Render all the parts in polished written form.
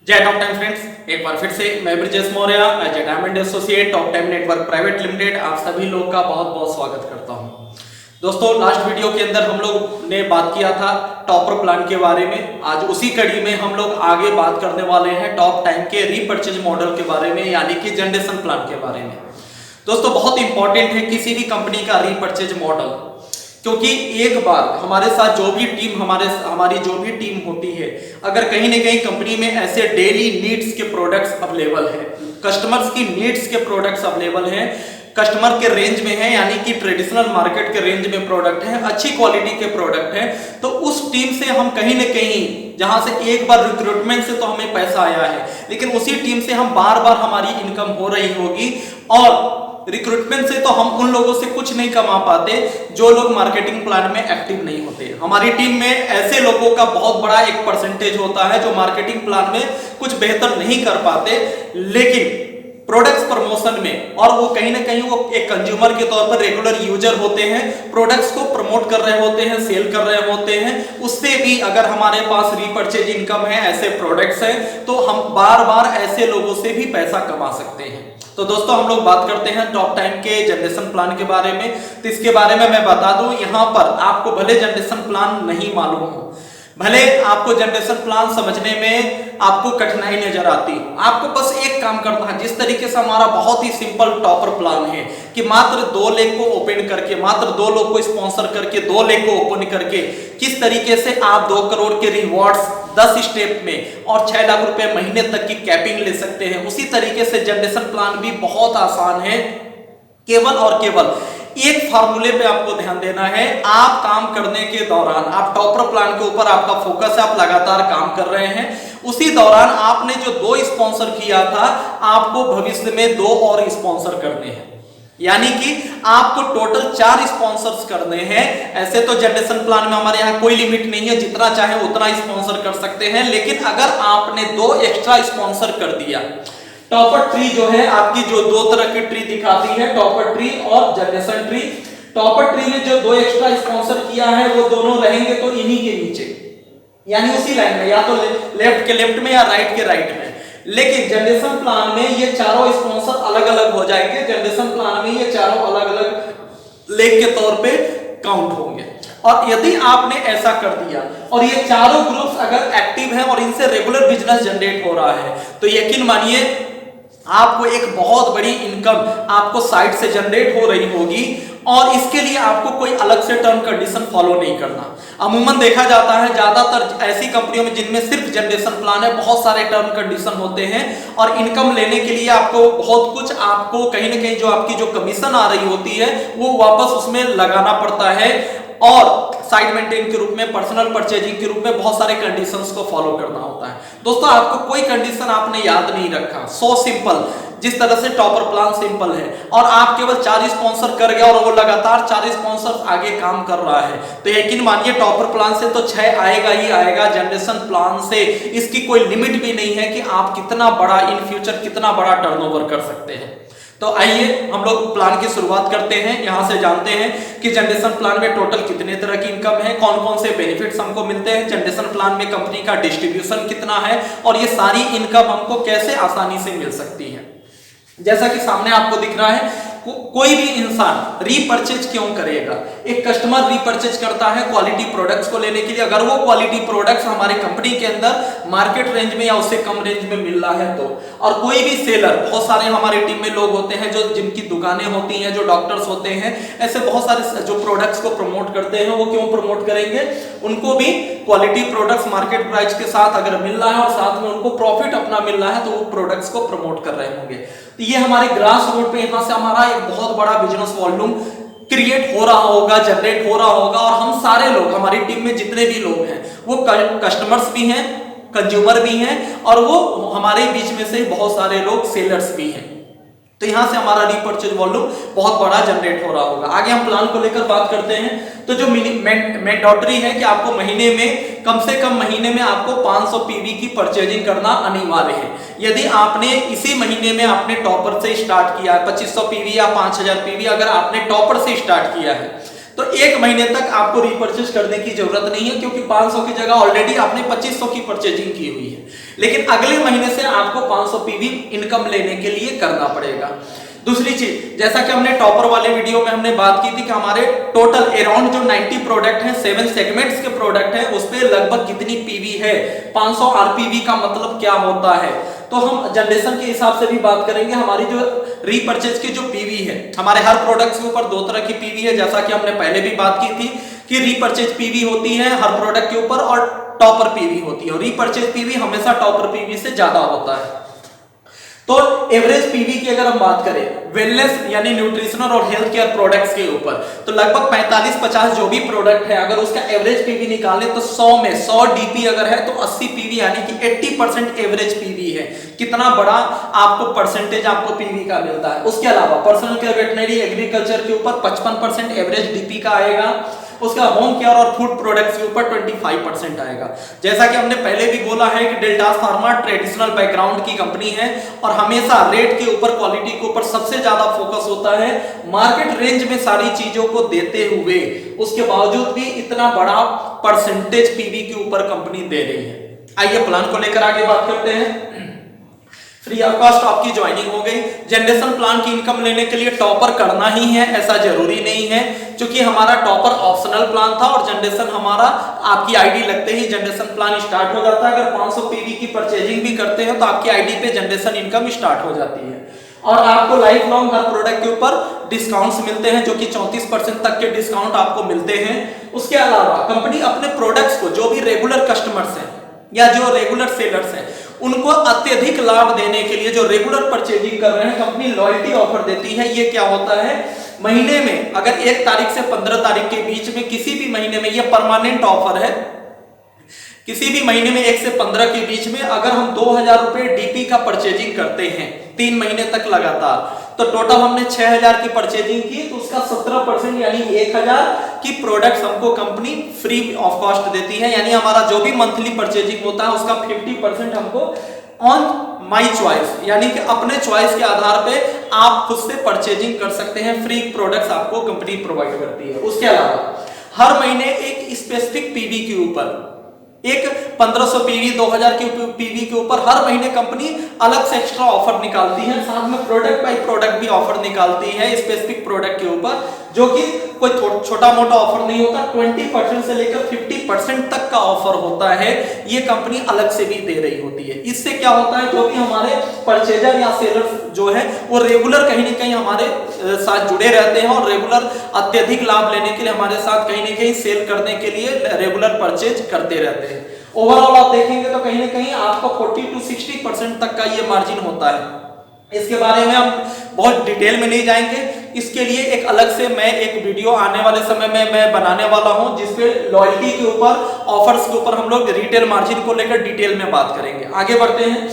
जय top time friends, एक बार फिर से मैं Brajesh Maurya as a diamond associate top time network private limited आप सभी लोग का बहुत बहुत स्वागत करता हूं। दोस्तों, लास्ट वीडियो के अंदर हम लोग ने बात किया था टॉपर प्लान के बारे में। आज उसी कड़ी में हम लोग आगे बात करने वाले हैं टॉप टाइम के रीपर्चेज मॉडल के बारे में, यानी कि जनरेशन प्लान के बारे में। दोस्तों, बहुत इंपॉर्टेंट है किसी भी कंपनी का रीपर्चेज मॉडल, क्योंकि एक बार हमारे साथ जो भी टीम हमारी जो भी टीम होती है, अगर कहीं ना कहीं कंपनी में ऐसे डेली नीड्स के प्रोडक्ट्स अवेलेबल हैं, कस्टमर्स की नीड्स के प्रोडक्ट्स अवेलेबल हैं, कस्टमर के रेंज में है, यानी कि ट्रेडिशनल मार्केट के रेंज में प्रोडक्ट है, अच्छी क्वालिटी के प्रोडक्ट है, तो उस टीम से हम कहीं ना कहीं, जहां से एक बार रिक्रूटमेंट से तो हमें पैसा आया है, लेकिन उसी टीम से हम बार बार हमारी इनकम हो रही होगी, और रिक्रूटमेंट से तो हम उन लोगों से कुछ नहीं कमा पाते जो लोग मार्केटिंग प्लान में एक्टिव नहीं होते। हमारी टीम में ऐसे लोगों का बहुत बड़ा एक परसेंटेज होता है जो मार्केटिंग प्लान में कुछ बेहतर नहीं कर पाते, लेकिन प्रोडक्ट्स प्रमोशन में, और वो कहीं ना कहीं वो एक कंज्यूमर के तौर पर रेगुलर यूजर होते हैं, प्रोडक्ट्स को प्रमोट कर रहे होते हैं, सेल कर रहे होते हैं, उससे भी अगर हमारे पास रीपर्चेज इनकम है, ऐसे प्रोडक्ट्स हैं, तो हम बार बार ऐसे लोगों से भी पैसा कमा सकते हैं। तो दोस्तों, हम लोग बात करते हैं टॉप टाइम के जनरेशन प्लान के बारे में। तो इसके बारे में मैं बता दूं, यहां पर आपको भले जनरेशन प्लान नहीं मालूम हो, भले आपको जनरेशन प्लान समझने में आपको कठिनाई नजर आती, आपको बस एक काम करना है। जिस तरीके से हमारा बहुत ही सिंपल टॉपर प्लान है कि मात्र 2 लाख को ओपन करके, मात्र 2 लोग को स्पॉन्सर करके, 2 लाख को ओपन करके किस तरीके से आप 2 करोड़ के रिवॉर्ड्स 10 स्टेप में और 6 लाख रुपए महीने तक की कैपिंग ले सकते हैं, उसी तरीके से जनरेशन प्लान भी बहुत आसान है। केवल और केवल एक फार्मूले पे आपको ध्यान देना है। आप काम करने के दौरान, आप टॉपर प्लान के ऊपर आपका फोकस है, आप लगातार काम कर रहे हैं, उसी दौरान आपने जो 2 स्पॉन्सर किया था, आपको भविष्य में 2 और स्पॉन्सर करने हैं, यानी कि आपको टोटल 4 स्पॉन्सर्स करने हैं। ऐसे तो जनरेशन प्लान में हमारे यहाँ कोई लिमिट नहीं है, जितना चाहे उतना स्पॉन्सर कर सकते हैं, लेकिन अगर आपने 2 एक्स्ट्रा स्पॉन्सर कर दिया, टॉपर ट्री जो है आपकी, जो 2 तरह की ट्री दिखाती है, टॉपर ट्री और जनरेशन ट्री। टॉपर ट्री में जो 2 एक्स्ट्रा स्पॉन्सर किया है वो दोनों रहेंगे तो इन्हीं के नीचे, यानी उसी लाइन में, या तो लेफ्ट के लेफ्ट में या राइट के राइट में। लेकिन जनरेशन प्लान में ये चारों स्पॉन्सर अलग अलग हो जाएंगे। जनरेशन प्लान में ये चारों अलग अलग लेग के तौर पे काउंट होंगे, और यदि आपने ऐसा कर दिया और ये चारों ग्रुप्स अगर एक्टिव हैं और इनसे रेगुलर बिजनेस जनरेट हो रहा है, तो यकीन मानिए आपको एक बहुत बड़ी इनकम आपको साइड से जनरेट हो रही होगी, और इसके लिए आपको कोई अलग से टर्म कंडीशन फॉलो नहीं करना। अमूमन देखा जाता है ज्यादातर ऐसी कंपनियों में जिनमें सिर्फ जनरेशन प्लान है, बहुत सारे टर्म कंडीशन होते हैं, और इनकम लेने के लिए आपको बहुत कुछ, आपको कहीं ना कहीं जो आपकी जो कमीशन आ रही होती है वो वापस उसमें लगाना पड़ता है, और साइड मेंटेन के रूप में, पर्सनल परचेजिंग के रूप में बहुत सारे कंडीशंस को फॉलो करना होता है। दोस्तों, आपको कोई कंडीशन आपने याद नहीं रखा, सो सिंपल, जिस तरह से टॉपर प्लान सिंपल है, और आप केवल 4 स्पॉन्सर कर गया और वो लगातार 4 स्पॉन्सर आगे काम कर रहा है, तो यकीन मानिए टॉपर प्लान से तो 6 आएगा ही आएगा। जनरेशन प्लान से इसकी कोई लिमिट भी नहीं है कि आप कितना बड़ा इन फ्यूचर, कितना बड़ा टर्नओवर कर सकते हैं। तो आइए हम लोग प्लान की शुरुआत करते हैं। यहां से जानते हैं कि जनरेशन प्लान में टोटल कितने तरह की इनकम है, कौन कौन से बेनिफिट्स हमको मिलते हैं, जनरेशन प्लान में कंपनी का डिस्ट्रीब्यूशन कितना है, और ये सारी इनकम हमको कैसे आसानी से मिल सकती है। जैसा कि सामने आपको दिख रहा है, कोई भी इंसान रीपर्चेज क्यों करेगा? एक कस्टमर रीपर्चेज करता है क्वालिटी प्रोडक्ट्स को लेने के लिए, अगर वो क्वालिटी प्रोडक्ट्स हमारे कंपनी के अंदर मार्केट रेंज में या उससे कम रेंज में मिल रहा है तो। और कोई भी सेलर, बहुत सारे हमारे टीम में लोग होते हैं जो, जिनकी दुकानें होती हैं, जो डॉक्टर्स होते हैं, ऐसे बहुत सारे जो प्रोडक्ट्स को प्रमोट करते हैं, वो क्यों प्रमोट करेंगे? उनको भी क्वालिटी प्रोडक्ट्स मार्केट प्राइस के साथ अगर मिल रहा है और साथ में उनको प्रॉफिट अपना मिल रहा है, तो वो प्रोडक्ट्स को प्रमोट कर रहे होंगे। तो ये हमारे ग्रास रूट पे यहां से हमारा एक बहुत बड़ा बिजनेस वॉल्यूम क्रिएट हो रहा होगा, जनरेट हो रहा होगा, और हम सारे लोग, हमारी टीम में जितने भी लोग हैं, वो कस्टमर्स भी हैं, कंज्यूमर भी हैं, और वो हमारे बीच में से बहुत सारे लोग सेलर्स भी हैं। तो यहां से हमारा रीपर्चेज वॉल्यूम बहुत बड़ा जनरेट हो रहा होगा। आगे हम प्लान को लेकर बात करते हैं। तो जो मैंडेटरी है कि आपको महीने में, कम से कम महीने में आपको 500 पीवी की परचेजिंग करना अनिवार्य है। यदि आपने इसी महीने में आपने टॉपर से स्टार्ट किया है, 2500 पीवी या 5000 पीवी अगर आपने टॉपर से स्टार्ट किया है, तो एक महीने तक आपको रीपर्चेज करने की जरूरत नहीं है, क्योंकि 500 की जगह ऑलरेडी आपने 2500 की परचेजिंग की हुई है। लेकिन अगले महीने से आपको 500 पीवी इनकम लेने के लिए करना पड़ेगा। दूसरी चीज, जैसा कि हमने टॉपर वाले वीडियो में हमने बात की थी कि हमारे टोटल अराउंड जो 90 प्रोडक्ट हैं, 7 सेगमेंट्स के प्रोडक्ट हैं, उस पे लगभग कितनी पीवी है, 500 आरपीवी का मतलब क्या होता है। तो हम जनरेशन के हिसाब से भी बात करेंगे। हमारी जो रीपर्चेज की जो पीवी है, हमारे हर प्रोडक्ट के ऊपर 2 तरह की पीवी है, जैसा कि हमने पहले भी बात की थी कि रीपर्चेज पीवी होती है हर प्रोडक्ट के ऊपर और टॉपर पीवी होती है, और रीपर्चेज पीवी हमेशा टॉपर पीवी से ज्यादा होता है। तो एवरेज पीवी की अगर हम बात करें वेलनेस यानी न्यूट्रिशनल और हेल्थ केयर प्रोडक्ट्स के ऊपर, तो लगभग 45-50 जो भी प्रोडक्ट है, अगर उसका एवरेज पीवी निकालें तो 100 में 100 डीपी अगर है तो 80 पीवी यानी कि 80% एवरेज पीवी है। कितना बड़ा आपको परसेंटेज आपको पीवी का मिलता है। उसके अलावा पर्सनल केयर, वेटनरी, एग्रीकल्चर के ऊपर 55% एवरेज डीपी का आएगा। उसका होम केयर और फूड प्रोडक्ट्स के ऊपर 25% आएगा। जैसा कि हमने पहले भी बोला है कि डेल्टास फार्मा ट्रेडिशनल बैकग्राउंड की कंपनी है और हमेशा रेट के ऊपर, क्वालिटी के ऊपर सबसे ज्यादा फोकस होता है। मार्केट रेंज में सारी चीजों को देते हुए उसके बावजूद भी इतना बड़ा परसेंटेज पीवी के ऊपर कंपनी दे रही है। आइए प्लान को लेकर आगे बात करते हैं। फ्री ऑफ कॉस्ट आपकी ज्वाइनिंग हो गई। जनरेशन प्लान की इनकम लेने के लिए टॉपर करना ही है ऐसा जरूरी नहीं है, क्योंकि हमारा टॉपर ऑप्शनल प्लान था और जनरेशन हमारा आपकी आईडी लगते ही जनरेशन प्लान स्टार्ट हो जाता है। अगर 500 पीवी की परचेजिंग भी करते हो तो आपकी आईडी पे जनरेशन इनकम स्टार्ट हो जाती है। और आपको लाइफ लॉन्ग हर प्रोडक्ट के ऊपर डिस्काउंट्स मिलते हैं, जो कि 34% तक के डिस्काउंट आपको मिलते हैं। उसके अलावा कंपनी अपने प्रोडक्ट्स को, जो भी रेगुलर कस्टमर्स हैं या जो रेगुलर सेलर्स हैं, उनको अत्यधिक लाभ देने के लिए जो रेगुलर परचेजिंग कर रहे हैं, कंपनी लॉयल्टी ऑफर देती है। ये क्या होता है, महीने में अगर 1 तारीख से 15 तारीख के बीच में किसी भी महीने में, ये परमानेंट ऑफर है, किसी भी महीने में 1 से 15 के बीच में अगर हम 2000 रुपए डीपी का परचेजिंग करते हैं 3 महीने तक लगातार, तो टोटल हमने 6000 की परचेजिंग की, तो उसका 17% यानी 1000 की प्रोडक्ट्स हमको कंपनी फ्री ऑफ कॉस्ट देती है। यानी हमारा जो भी मंथली परचेजिंग होता है उसका 50% हमको ऑन माई चॉइस, यानी कि अपने चॉइस के आधार पे आप खुद से परचेजिंग कर सकते हैं। फ्री प्रोडक्ट्स आपको कंपनी प्रोवाइड करती है। उसके अलावा हर महीने एक स्पेसिफिक पीवी के ऊपर, एक 1500 पीवी, 2000 की पीवी के ऊपर हर महीने कंपनी अलग से एक्स्ट्रा ऑफर निकालती है। साथ में प्रोडक्ट बाय प्रोडक्ट भी ऑफर निकालती है स्पेसिफिक प्रोडक्ट के ऊपर, जो कि कोई छोटा मोटा ऑफर नहीं होता। 20% से लेकर 50% तक का ऑफर होता है, ये कंपनी अलग से भी दे रही होती है। इससे क्या होता है, जो भी हमारे परचेजर या सेलर जो है वो रेगुलर कहीं ना कहीं हमारे साथ जुड़े रहते हैं और रेगुलर अत्यधिक लाभ लेने के लिए हमारे साथ कहीं ना कहीं सेल करने के लिए रेगुलर परचेज करते रहते हैं। ओवरऑल आप देखेंगे तो कहीं ना कहीं आपको 40 to 60% तक का ये मार्जिन होता है। इसके बारे में हम बहुत डिटेल में नहीं जाएंगे, इसके लिए एक अलग से मैं एक वीडियो आने वाले समय में मैं बनाने वाला हूं, जिसपे लॉयल्टी के ऊपर, ऑफर्स के ऊपर हम लोग रिटेल मार्जिन को लेकर डिटेल में बात करेंगे। आगे बढ़ते हैं।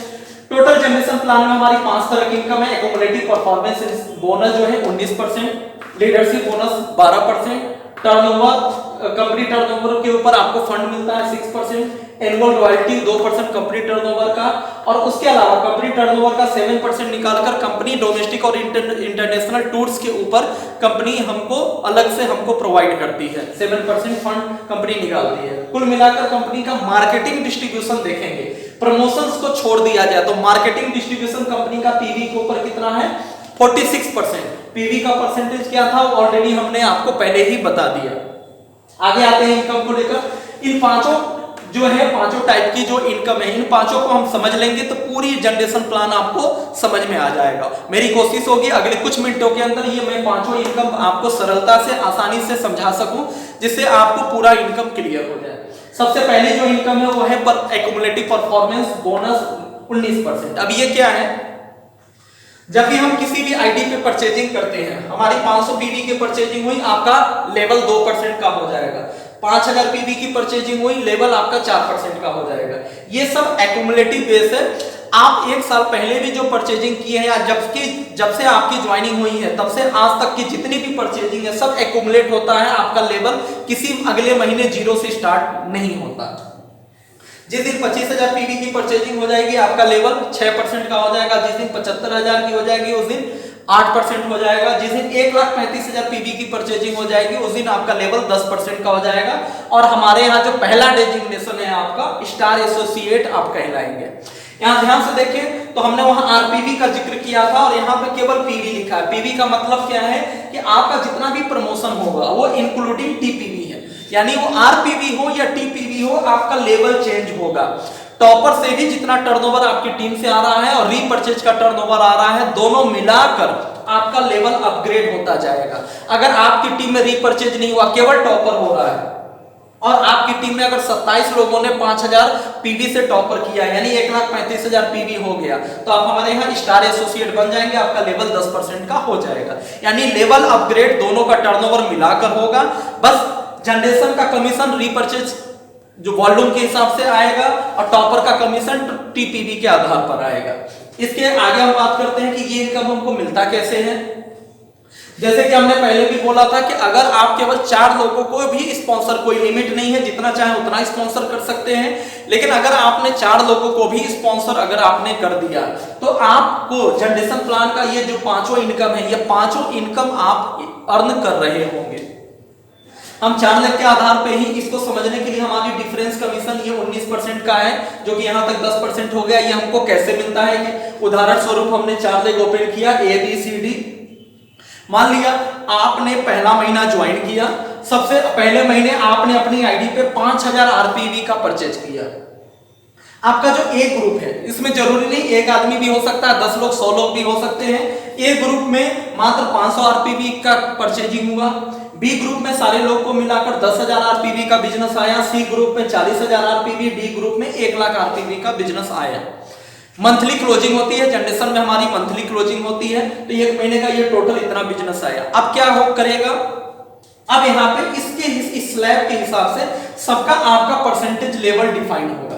टोटल जनरेशन प्लान में हमारी 5 तरह की इनकम है। एक्युमुलेटिव परफॉर्मेंस बोनस जो है 19%, leadership bonus 12%, turnover, company turnover के ऊपर आपको फंड मिलता है 6%, एनुअल रॉयल्टी 2% कंपनी टर्नओवर का, और उसके अलावा कंपनी टर्नओवर का 7% निकालकर कंपनी डोमेस्टिक और इंटरनेशनल टूर्स के ऊपर कंपनी हमको अलग से हमको प्रोवाइड करती है। 7% फंड कंपनी निकालती है। कुल मिलाकर कंपनी का मार्केटिंग डिस्ट्रीब्यूशन देखेंगे, प्रमोशंस को छोड़ दिया जाए तो मार्केटिंग डिस्ट्रीब्यूशन कंपनी का पीवी के ऊपर कितना है, 46%। पीवी का परसेंटेज क्या था ऑलरेडी हमने आपको पहले ही बता दिया। आगे आते हैं इनकम को लेकर। इन पांचों जो है, पांचों टाइप की जो इनकम है, इन पांचों को हम समझ लेंगे तो पूरी जनरेशन प्लान आपको समझ में आ जाएगा। मेरी कोशिश होगी अगले कुछ मिनटों के अंदर ये मैं पांचों इनकम आपको सरलता से, आसानी से समझा सकूं, जिससे आपको पूरा इनकम क्लियर हो जाए। सबसे पहले जो इनकम है वो है एक्युमुलेटिव परफॉर्मेंस बोनस 19%। अब ये क्या है, जब भी हम किसी भी आईडी पे परचेजिंग करते हैं, हमारी 500 पीवी की परचेजिंग हुई, आपका लेवल 2% का हो जाएगा। 5000 पीवी की परचेजिंग हुई, लेवल आपका 4% का हो जाएगा। ये सब एक्युमुलेटिव बेस है। आप 1 साल पहले भी जो परचेजिंग की है या जब से आपकी ज्वाइनिंग हुई है तब से आज तक की जितनी भी परचेजिंग है सब एक्युमुलेट होता है। आपका लेवल किसी अगले महीने 0 से स्टार्ट नहीं होता। जिस दिन 25000 पीवी की परचेजिंग हो जाएगी आपका लेवल 6% का हो जाएगा। जिस दिन 75000 की हो जाएगी उस दिन 8% हो जाएगा। जिस दिन 1,35,000 पीवी की परचेजिंग हो जाएगी उस दिन आपका लेवल 10% का हो जाएगा। और हमारे यहाँ जो पहला डेजिग्नेशन है आपका स्टार एसोसिएट आप कहलाएंगे। यहाँ ध्यान से देखें तो हमने वहां आरपीवी का जिक्र किया था और यहाँ पे केवल पीवी लिखा है। पीवी का मतलब क्या है कि आपका जितना भी प्रमोशन होगा वो इंक्लूडिंग टीपीवी है, यानी वो आरपीवी हो या टीपीवी हो आपका लेवल चेंज होगा। टॉपर से भी जितना टर्नओवर आपकी टीम से आ रहा है और रीपरचेज का टर्नओवर आ रहा है, दोनों मिलाकर आपका लेवल अपग्रेड होता जाएगा। अगर आपकी टीम में रीपरचेज नहीं हुआ, केवल टॉपर हो रहा है और आपकी टीम में अगर 27 लोगों ने 5,000 पीवी से टॉपर किया, यानी 1,35,000 पीवी हो गया, तो आप हमारे यहाँ स्टार एसोसिएट बन जाएंगे, आपका लेवल 10% का हो जाएगा। यानी लेवल अपग्रेड दोनों का टर्नओवर मिलाकर होगा। बस जनरेशन का कमीशन रीपरचेज जो वॉल्यूम के हिसाब से आएगा और टॉपर का कमीशन टीपीवी के आधार पर आएगा। इसके आगे हम बात करते हैं कि ये इनकम हमको मिलता कैसे है। जैसे कि हमने पहले भी बोला था कि अगर आप केवल 4 लोगों को भी स्पॉन्सर, कोई लिमिट नहीं है, जितना चाहे उतना स्पॉन्सर कर सकते हैं, लेकिन अगर आपने 4 लोगों को भी स्पॉन्सर अगर आपने कर दिया तो आपको जनरेशन प्लान का ये जो 5वां इनकम है, ये 5वां इनकम आप अर्न कर रहे होंगे। हम 4 लाख के आधार पे ही इसको समझने के लिए हमारी डिफरेंस कमीशन ये 19% का है, जो कि यहाँ तक 10% हो गया। ये हमको कैसे मिलता है कि उदाहरण स्वरूप हमने 4 लाख ओपन किया, ABCD। मान लिया आपने पहला महीना ज्वाइन किया, सबसे पहले महीने आपने अपनी आईडी पे 5,000 आरपीवी का परचेज किया। आपका जो ए ग्रुप है, इसमें जरूरी नहीं एक आदमी भी हो सकता है, 10 लोग 100 लोग भी हो सकते हैं। ए ग्रुप में मात्र 500 आरपीवी का परचेजिंग हुआ। बी ग्रुप में सारे लोग को मिलाकर 10,000 आरपीवी का बिजनेस आया। सी ग्रुप में 40,000 आरपीवी, डी ग्रुप में 1 लाख आरपीवी का बिजनेस आया। मंथली क्लोजिंग होती है, जनरेशन में हमारी मंथली क्लोजिंग होती है, तो 1 महीने का ये टोटल इतना बिजनेस आया। अब क्या हो करेगा, अब यहाँ पे इस स्लैब के हिसाब से सबका आपका परसेंटेज लेवल डिफाइन होगा।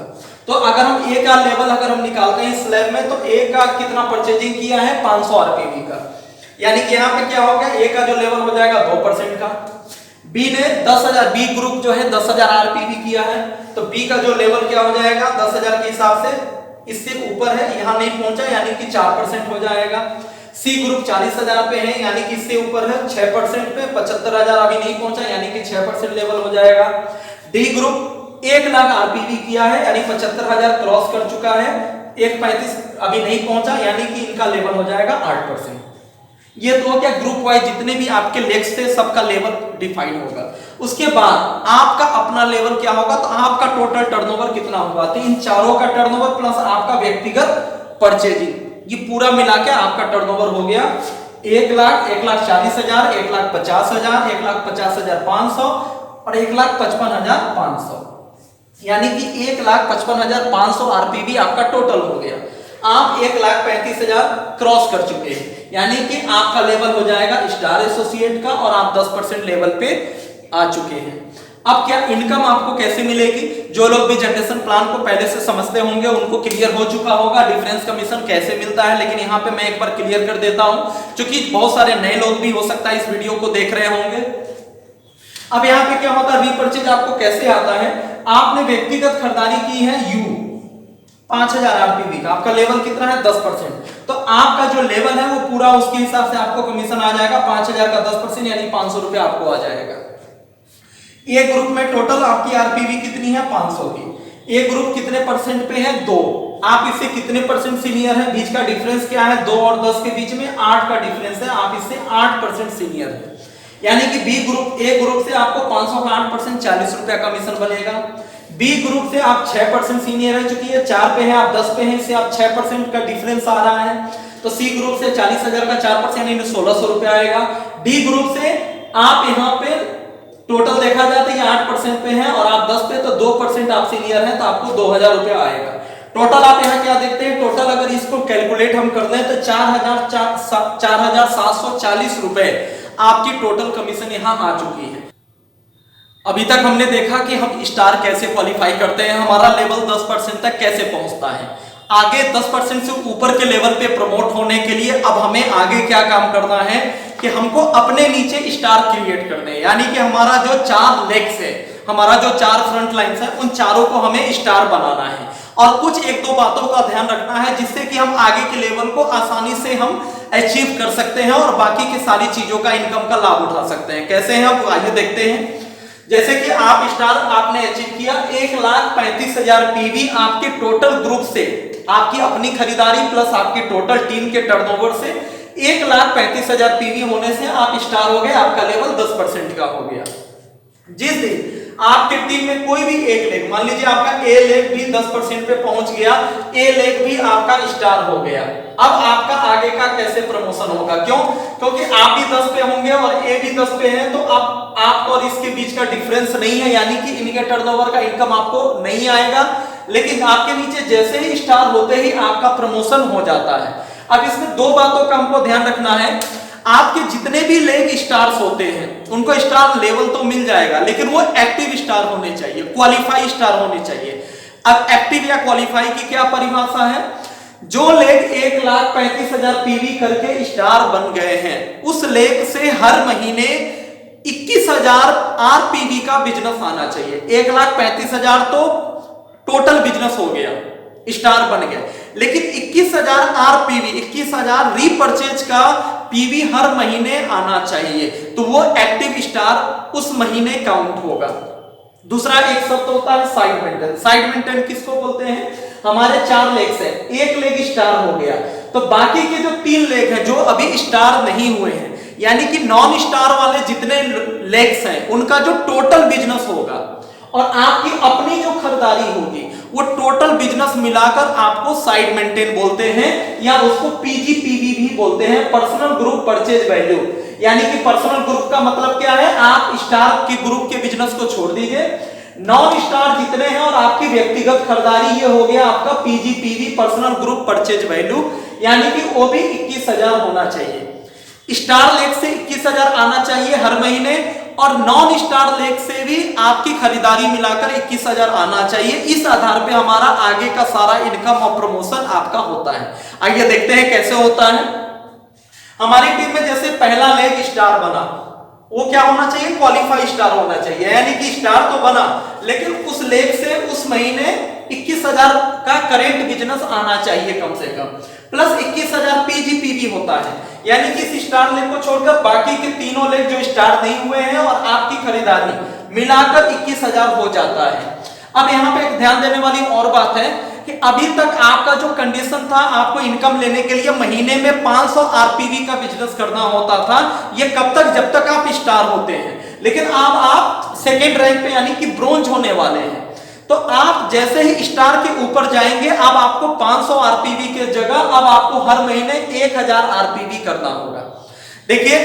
तो अगर हम ए का लेवल अगर हम निकालते हैं स्लैब में, तो ए का कितना परचेजिंग किया है 500 आरपीवी का, यानी कि यहाँ पे क्या होगा, ए का जो लेवल हो जाएगा 2% का। बी ने 10,000, बी ग्रुप जो है 10,000 आरपीवी किया है, तो बी का जो लेवल क्या हो जाएगा 10,000 के हिसाब से इससे ऊपर है, यहां नहीं पहुंचा, यानी कि 4% हो जाएगा। सी ग्रुप 40,000 पे है, यानी कि इससे ऊपर है 6% पे, 75,000 अभी नहीं पहुंचा, यानी कि 6% लेवल हो जाएगा। डी ग्रुप 1 लाख आरपीवी किया है, यानी 75,000 क्रॉस कर चुका है, 135 अभी नहीं पहुंचा, यानी कि इनका लेवल हो जाएगा 8%। ये तो क्या ग्रुप वाइज जितने भी आपके लेग्स थे सबका लेवल डिफाइन होगा। उसके बाद आपका अपना लेवल क्या होगा, तो आपका टोटल टर्नओवर कितना होगा, तो इन चारों का टर्नओवर प्लस आपका व्यक्तिगत परचेजिंग, ये पूरा मिला के आपका टर्नओवर हो गया 1 लाख, 1,40,000, 1,50,000, 1,50,500 और 1,55,500, यानी कि 1,55,500 आरपीवी आपका टोटल हो गया। आप 1,35,000 क्रॉस कर चुके हैं, यानी कि आपका लेवल हो जाएगा स्टार एसोसिएट का और आप 10% लेवल पे आ चुके हैं। अब क्या इनकम आपको कैसे मिलेगी, जो लोग भी जनरेशन प्लान को पहले से समझते होंगे उनको क्लियर हो चुका होगा डिफरेंस कमीशन कैसे मिलता है, लेकिन यहाँ पे मैं एक बार क्लियर कर देता हूं, क्योंकि बहुत सारे नए लोग भी हो सकता है इस वीडियो को देख रहे होंगे। अब यहाँ पे क्या होता है, रीपरचेज आपको कैसे आता है, आपने व्यक्तिगत खरीदारी की है यू 5,000 आरपीवी का, आपका लेवल कितना है 10%, तो आपका जो लेवल है वो पूरा उसके हिसाब से आपको कमीशन आ जाएगा 5,000 का 10%, यानी 500 रुपए आपको आ जाएगा। ए ग्रुप में टोटल आपकी आरपीवी कितनी है 500 की। ए ग्रुप कितने परसेंट पे है 2, आप इससे कितने परसेंट सीनियर है, बीच का डिफरेंस क्या है 2 और 10 के बीच में 8 का डिफरेंस है, आप इससे 8% सीनियर है, यानी कि बी ग्रुप, ए ग्रुप से आपको 500 का 8% 40 रुपया कमीशन बनेगा। बी ग्रुप से आप 6% सीनियर है, चूंकि ये 4 पे है आप 10 पे हैं, इससे आप 6% का डिफरेंस आ रहा है, तो सी ग्रुप से 40,000 का 4% यानी 1,600 रुपया आएगा। डी ग्रुप से आप यहाँ पे टोटल देखा जाए तो ये 8% पे है और आप 10 पे, तो 2% आप सीनियर हैं, तो आपको 2,000 रुपया आएगा। टोटल आप यहाँ क्या देखते हैं, टोटल अगर इसको कैलकुलेट हम कर लें तो 4,740 रुपए आपकी टोटल कमीशन यहाँ आ चुकी है। अभी तक हमने देखा कि हम स्टार कैसे क्वालिफाई करते हैं, हमारा लेवल 10% तक कैसे पहुंचता है। आगे 10% से ऊपर के लेवल पे प्रमोट होने के लिए अब हमें आगे क्या काम करना है कि हमको अपने नीचे स्टार क्रिएट करने हैं, यानी कि हमारा जो 4 लेग्स है, हमारा जो 4 फ्रंट लाइन्स है, उन चारों को हमें स्टार बनाना है। और कुछ एक दो बातों का ध्यान रखना है जिससे कि हम आगे के लेवल को आसानी से हम अचीव कर सकते हैं और बाकी की सारी चीजों का इनकम का लाभ उठा सकते हैं। कैसे हैं आप आइए देखते हैं। जैसे कि आप स्टार आपने अचीव किया 1,35,000 पीवी आपके टोटल ग्रुप से, आपकी अपनी खरीदारी प्लस आपके टोटल टीम के टर्नओवर से 1,35,000 पीवी होने से आप स्टार हो गए, आपका लेवल 10% का हो गया। जिस दिन आपके टीम में कोई भी एक लेग, मान लीजिए आपका ए लेग भी 10% पे पहुंच गया, ए लेग भी आपका स्टार हो गया, अब आपका आगे का कैसे प्रमोशन होगा? क्यों? क्योंकि आप भी 10 पे होंगे और ए भी 10 पे है, तो अब आप और इसके बीच का डिफरेंस नहीं है, यानी कि इनके टर्नओवर का इनकम आपको नहीं आएगा। लेकिन आपके नीचे जैसे ही स्टार होते ही आपका प्रमोशन हो जाता है। अब इसमें दो बातों का हमको ध्यान रखना है। आपके जितने भी लेग स्टार्स होते हैं उनको स्टार लेवल तो मिल जाएगा, लेकिन वो एक्टिव स्टार होने चाहिए, क्वालिफाई स्टार होने चाहिए। अब एक्टिव या क्वालिफाई की क्या परिभाषा है? जो लेग 1,35,000 पीवी करके स्टार बन गए हैं, उस लेग से हर महीने 21,000 आरपीवी का बिजनेस आना चाहिए। 1,35,000 तो टोटल बिजनेस हो गया, स्टार बन गए, लेकिन 21,000 आरपीवी, 21,000 रीपर्चेज का पीवी हर महीने आना चाहिए, तो वो एक्टिव स्टार उस महीने काउंट होगा। दूसरा एक शब्द होता है साइड मेंटेन। साइड मेंटेन किसको बोलते हैं? हमारे 4 लेग्स हैं, एक लेग स्टार हो गया, तो बाकी के जो 3 लेग हैं जो अभी स्टार नहीं हुए हैं, यानी कि नॉन स्टार वाले जितने लेग्स हैं उनका जो टोटल बिजनेस होगा और आपकी अपनी जो खरीदारी होगी, वो टोटल बिजनेस मिलाकर आपको साइड मेंटेन बोलते हैं, या उसको पीजीपीवी भी बोलते हैं, पर्सनल ग्रुप परचेज वैल्यू। यानी कि पर्सनल ग्रुप का मतलब क्या है? आप स्टार के ग्रुप के बिजनेस को छोड़ दीजिए, नॉन स्टार जितने हैं और आपकी व्यक्तिगत खरीदारी, ये हो गया आपका पीजीपीवी, पर्सनल ग्रुप परचेज वैल्यू, यानी कि वो भी 21,000 होना चाहिए। स्टार लेग से 21,000 आना चाहिए हर महीने, और नॉन स्टार लेग से भी आपकी खरीदारी मिलाकर 21,000 आना चाहिए। इस आधार पे हमारा आगे का सारा इनकम और प्रमोशन आपका होता है। आइए देखते हैं कैसे होता है। हमारी टीम में जैसे पहला लेग स्टार बना, वो क्या होना चाहिए? क्वालिफाई स्टार होना चाहिए, यानी कि स्टार तो बना लेकिन उस लेग से उस महीने 21,000 का करेंट बिजनेस आना चाहिए कम से कम, प्लस 21,000 पीजीपीवी होता है, यानी कि इस स्टार लेग को छोड़कर बाकी के तीनों लेग जो स्टार नहीं हुए हैं और आपकी खरीदारी मिलाकर 21,000 हो जाता है। अब यहाँ पे एक ध्यान देने वाली और बात है कि अभी तक आपका जो कंडीशन था, आपको इनकम लेने के लिए महीने में 500 आरपीवी का बिजनेस करना होता था। ये कब तक? जब तक आप स्टार होते हैं। लेकिन अब आप सेकेंड रैंक पे यानी कि ब्रोंज होने वाले हैं, तो आप जैसे ही स्टार के ऊपर जाएंगे, अब आपको 500 आरपीवी के जगह अब आपको हर महीने 1,000 आरपीवी करना होगा। देखिए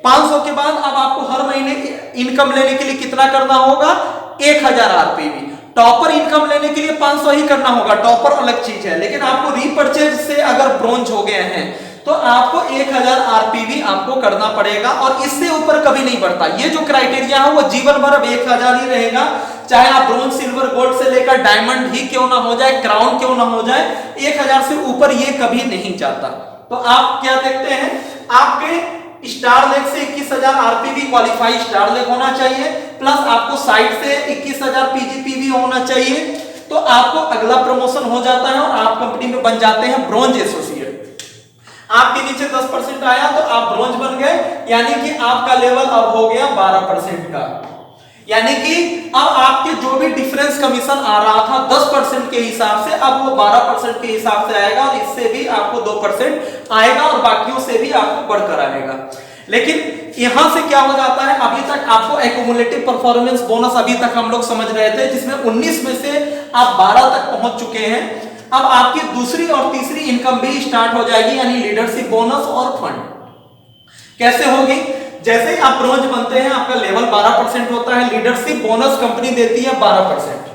500 के बाद अब आपको हर महीने इनकम लेने के लिए कितना करना होगा? 1,000 आरपीवी। टॉपर इनकम लेने के लिए 500 ही करना होगा, टॉपर अलग चीज है, लेकिन आपको रीपर्चेज से अगर ब्रोंज हो गए हैं तो आपको 1,000 आरपीवी आपको करना पड़ेगा, और इससे ऊपर कभी नहीं बढ़ता। ये जो क्राइटेरिया है वो जीवन भर अब 1,000 ही रहेगा, चाहे आप ब्रोंज, सिल्वर, गोल्ड से लेकर डायमंड ही क्यों ना हो जाए, क्राउन क्यों ना हो जाए, 1,000 से ऊपर ये कभी नहीं जाता। तो आप क्या देखते हैं? आपके स्टार लेग से 21,000 आरपीवी क्वालिफाई स्टार लेग होना चाहिए, प्लस आपको साइड से 21,000 पीजीपीवी होना चाहिए, तो आपको अगला प्रमोशन हो जाता है और आप कंपनी में बन जाते हैं ब्रोंज एसोसिएट। आपके नीचे 10% आया तो आप ब्रोंज बन गए, यानी कि आपका लेवल अब हो गया 12% का, यानी कि अब आपके जो भी डिफरेंस कमीशन आ रहा था 10% के हिसाब से, अब वो 12% के हिसाब से आएगा, और इससे भी आपको 2% आएगा और बाकियों से भी आपको बढ़कर आएगा। लेकिन यहां से क्या हो जाता है? अभी तक आपको एक्यूमुलेटिव परफॉर्मेंस बोनस अभी तक हम लोग समझ रहे थे, जिसमें 19 में से आप 12 तक पहुंच चुके हैं। अब आपकी दूसरी और तीसरी इनकम भी स्टार्ट हो जाएगी, यानी लीडरशिप बोनस और फंड। कैसे होगी? जैसे ही आप ब्रोंज बनते हैं आपका लेवल 12% होता है, लीडरशिप बोनस कंपनी देती है 12%।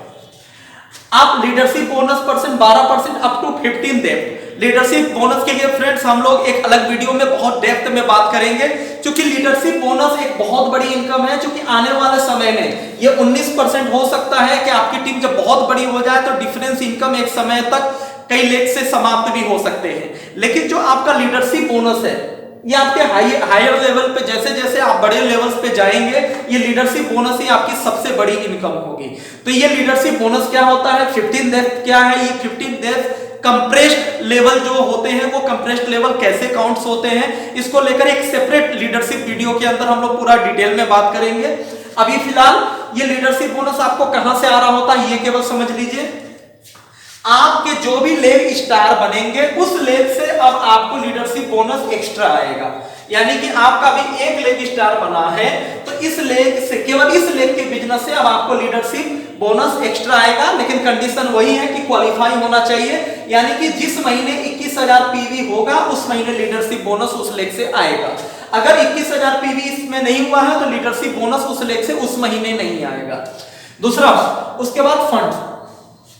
आप leadership bonus percent 12% up to 15 depth. Leadership bonus के लिए फ्रेंड्स हम लोग एक अलग वीडियो में बहुत डेप्थ में बात करेंगे, क्योंकि लीडरशिप बोनस एक बहुत बड़ी इनकम है, क्योंकि आने वाले समय में ये 19% हो सकता है कि आपकी टीम जब बहुत बड़ी हो जाए तो डिफरेंस इनकम एक समय तक कई लेग से समाप्त भी हो सकते हैं। लेकिन जो आपका लीडरशिप बोनस है ये आपके हायर लेवल पे जैसे जैसे आप बड़े लेवल्स पे जाएंगे, ये लीडरशिप बोनस ही आपकी सबसे बड़ी इनकम होगी। तो ये लीडरशिप बोनस क्या होता है, 15 डेज क्या है, ये 15 डेज कंप्रेस्ड लेवल जो होते हैं, वो कंप्रेस्ड लेवल कैसे काउंट्स होते हैं, इसको लेकर एक सेपरेट लीडरशिप वीडियो के अंदर हम लोग पूरा डिटेल में बात करेंगे। अभी फिलहाल ये लीडरशिप बोनस आपको कहां से आ रहा होता है, ये केवल समझ लीजिए। आपके जो भी लेग स्टार बनेंगे उस लेग से अब आपको लीडरशिप बोनस एक्स्ट्रा आएगा। यानी कि आपका भी एक लेग स्टार बना है तो इस लेग से, केवल इस लेग के बिजनेस से अब आपको लीडरशिप बोनस एक्स्ट्रा आएगा। लेकिन कंडीशन वही है कि क्वालिफाई होना चाहिए, यानी कि जिस महीने 21,000 पीवी होगा उस महीने लीडरशिप बोनस उस लेग से आएगा। अगर 21,000 पीवी इसमें नहीं हुआ है तो लीडरशिप बोनस उस लेग से उस महीने नहीं आएगा। दूसरा, उसके बाद फंड,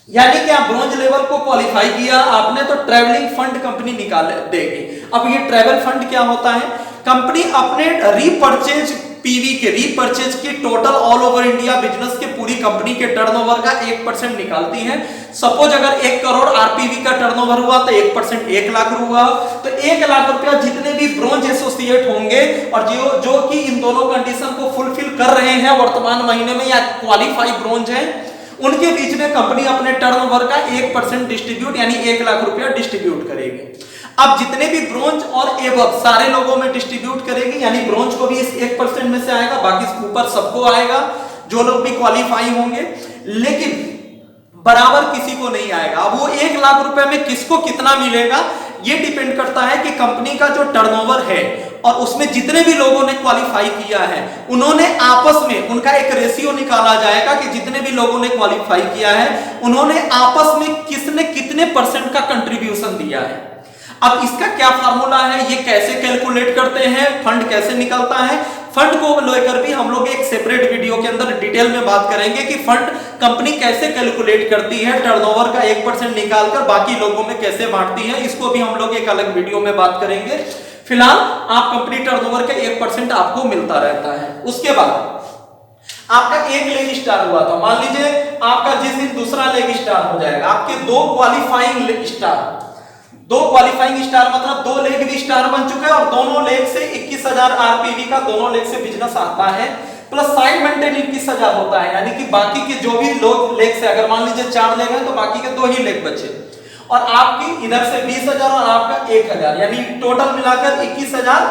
यानी कि आप ब्रॉन्ज लेवल को क्वालिफाई किया आपने तो ट्रैवलिंग फंड कंपनी निकाल देगी। अब ये ट्रैवल फंड क्या होता है, कंपनी अपने रीपर्चेज पीवी के रीपर्चेज की total all over India business के पूरी कंपनी के टर्नओवर का 1% निकालती है। सपोज अगर 1 करोड़ आरपीवी का टर्नओवर हुआ तो 1% 1 लाख हुआ, तो 1 लाख रुपया जितने भी ब्रॉन्ज एसोसिएट होंगे और जो कि इन दोनों कंडीशन को फुलफिल कर रहे हैं वर्तमान महीने में या क्वालिफाई ब्रॉन्ज है, उनके बीच में कंपनी अपने टर्नओवर का 1% डिस्ट्रीब्यूट यानी 1 लाख रुपया डिस्ट्रीब्यूट करेगी। अब जितने भी ब्रॉन्ज और एबव सारे लोगों में डिस्ट्रीब्यूट करेगी, यानी ब्रॉन्ज को भी इस 1% में से आएगा, बाकी ऊपर सबको आएगा जो लोग भी क्वालिफाई होंगे, लेकिन बराबर किसी को नहीं आएगा। अब वो 1 लाख रुपए में किसको कितना मिलेगा ये डिपेंड करता है कि कंपनी का जो टर्नओवर है और उसमें जितने भी लोगों ने क्वालिफाई किया है उन्होंने आपस में उनका एक रेशियो निकाला जाएगा कि जितने भी लोगों ने क्वालिफाई किया है उन्होंने आपस में किसने कितने % का कंट्रीब्यूशन दिया है। अब इसका क्या फार्मूला है, ये कैसे कैलकुलेट करते हैं, फंड कैसे निकलता है, फंड को लेकर भी हम लोग एक सेपरेट वीडियो के अंदर डिटेल में बात करेंगे कि फंड कंपनी कैसे कैलकुलेट करती है, टर्नओवर का 1% निकालकर बाकी लोगों में कैसे बांटती है, इसको भी हम लोग एक अलग वीडियो में बात करेंगे। फिलहाल आप कंपनी टर्नओवर का 1% आपको मिलता रहता है। उसके बाद आपका एक लेग स्टार हुआ था, मान लीजिए आपका जिस दिन दूसरा लेग स्टार हो जाएगा, आपके 2 क्वालिफाइंग स्टार, 2 क्वालिफाइंग स्टार मतलब 2 लेग भी स्टार बन चुके हैं और दोनों लेग से 21,000 आरपीवी का दोनों लेग से बिजनेस आता है, प्लस साइड मेंटेन 21,000 होता है, यानी कि बाकी के जो भी लोग लेग से, अगर मान लीजिए 4 लेग हैं तो बाकी के 2 ही लेग बचे और आपकी इधर से 20,000 और आपका 1,000, यानी टोटल मिलाकर 21,000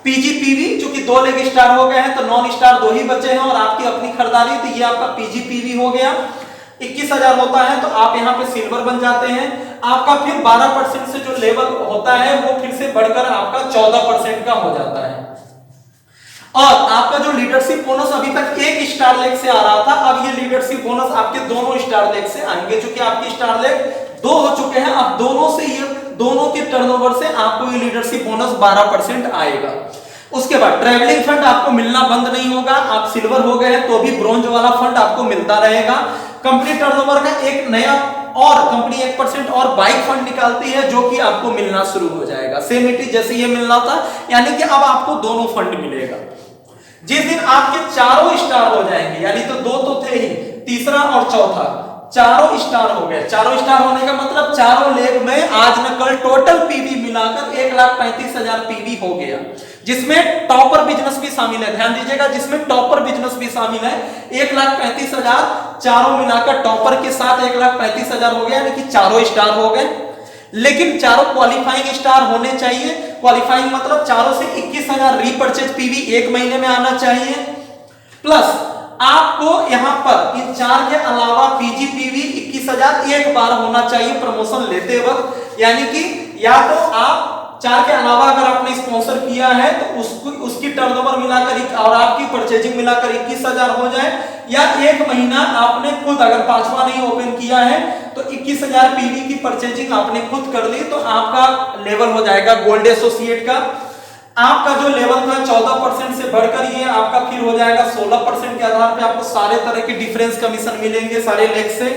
पीजीपीवी। चूंकि 2 लेग स्टार हो गए हैं तो नॉन स्टार 2 ही बचे हैं और आपकी अपनी खरीदारी, तो ये आपका पीजीपीवी हो गया। 21,000 होता है तो आप यहाँ पे सिल्वर बन जाते हैं। आपका फिर 12% से जो लेवल होता है वो फिर से बढ़कर आपका 14% का हो जाता है। और आपका जो लीडरशिप बोनस अभी तक 1 स्टार लेग से आ रहा था, अब ये लीडरशिप बोनस आपके दोनों स्टार लेग से आएंगे। चूंकि आपकी स्टार लेग 2 हो चुके हैं, अब दोनों से ये दोनों के टर्नओवर से आपको ये लीडरशिप बोनस 12% आएगा। उसके बाद ट्रैवलिंग फंड आपको मिलना बंद नहीं होगा, आप सिल्वर हो गए हैं तो भी ब्रॉन्ज वाला फंड आपको मिलता रहेगा। कंपनी टर्नओवर का एक नया और कंपनी 1% और बाइक फंड निकालती है जो कि आपको मिलना शुरू हो जाएगा, सेम इट इज जैसे ये मिलना था, यानी कि अब आपको दोनों फंड मिलेगा। जिस दिन आपके चारों स्टार हो जाएंगे, यानी तो 2 तो थे ही, तीसरा और चौथा चारों स्टार हो गए। चारों स्टार होने का मतलब चारों लेग में आज न कल टोटल पीवी मिलाकर 1,35,000 पीवी हो गया, जिसमें टॉपर बिजनेस भी शामिल है। ध्यान दीजिएगा, जिसमें टॉपर बिजनेस भी शामिल है। 1,35,000 चारों मिलाकर टॉपर के साथ 1,35,000 हो गया, यानी कि चारों स्टार हो गए। लेकिन चारों क्वालिफाइंग स्टार होने चाहिए। क्वालिफाइंग मतलब चारों से 21,000 रीपर्चेज पीवी 1 महीने में आना चाहिए, प्लस आपको यहां पर इन 4 के अलावा पीजीपीवी 21,000 एक बार होना चाहिए प्रमोशन लेते वक्त। यानी कि या तो आप 4 के अलावा अगर आपने स्पॉन्सर किया है तो उसकी टर्नओवर मिलाकर और आपकी परचेजिंग मिलाकर 21,000 हो जाए, या 1 महीना आपने खुद अगर 5वां नहीं ओपन किया है तो 21,000 पीवी की परचेजिंग आपने खुद कर ली तो आपका लेवल हो जाएगा गोल्ड एसोसिएट का। आपका जो लेवल था 14% से बढ़कर ये आपका फिर हो जाएगा 16% के आधार पे आपको सारे तरह के डिफरेंस कमीशन मिलेंगे सारे लेग से,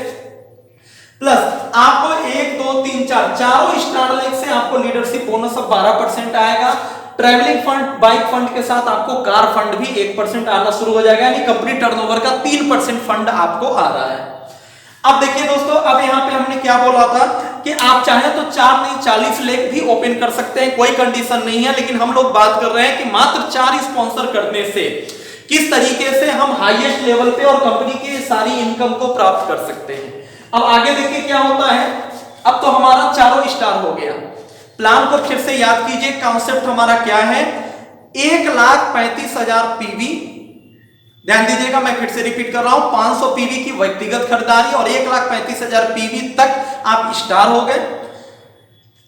प्लस आपको 1 2 3 4 चारों स्टार लेग से आपको लीडरशिप बोनस अब 12% आएगा। ट्रैवलिंग फंड बाइक फंड के साथ आपको कार फंड भी 1% आना शुरू हो जाएगा, यानी कंपनी टर्नओवर का 3% फंड आपको आ रहा है। अब देखिए दोस्तों, अब यहाँ पे हमने क्या बोला था कि आप चाहें तो 4 नहीं 40 लेख भी ओपन कर सकते हैं, कोई कंडीशन नहीं है। लेकिन हम लोग बात कर रहे हैं कि मात्र 4 स्पॉन्सर करने से किस तरीके से हम हाईएस्ट लेवल पे और कंपनी की सारी इनकम को प्राप्त कर सकते हैं। अब आगे देखिए क्या होता है। अब तो हमारा चारों स्टार हो गया। प्लान को फिर से याद कीजिए, कॉन्सेप्ट हमारा क्या है, 1,35,000 पीवी। ध्यान दीजिएगा, मैं फिर से रिपीट कर रहा हूं, 500 पीवी की व्यक्तिगत खरीदारी और 1,35,000 पीवी तक आप स्टार हो गए।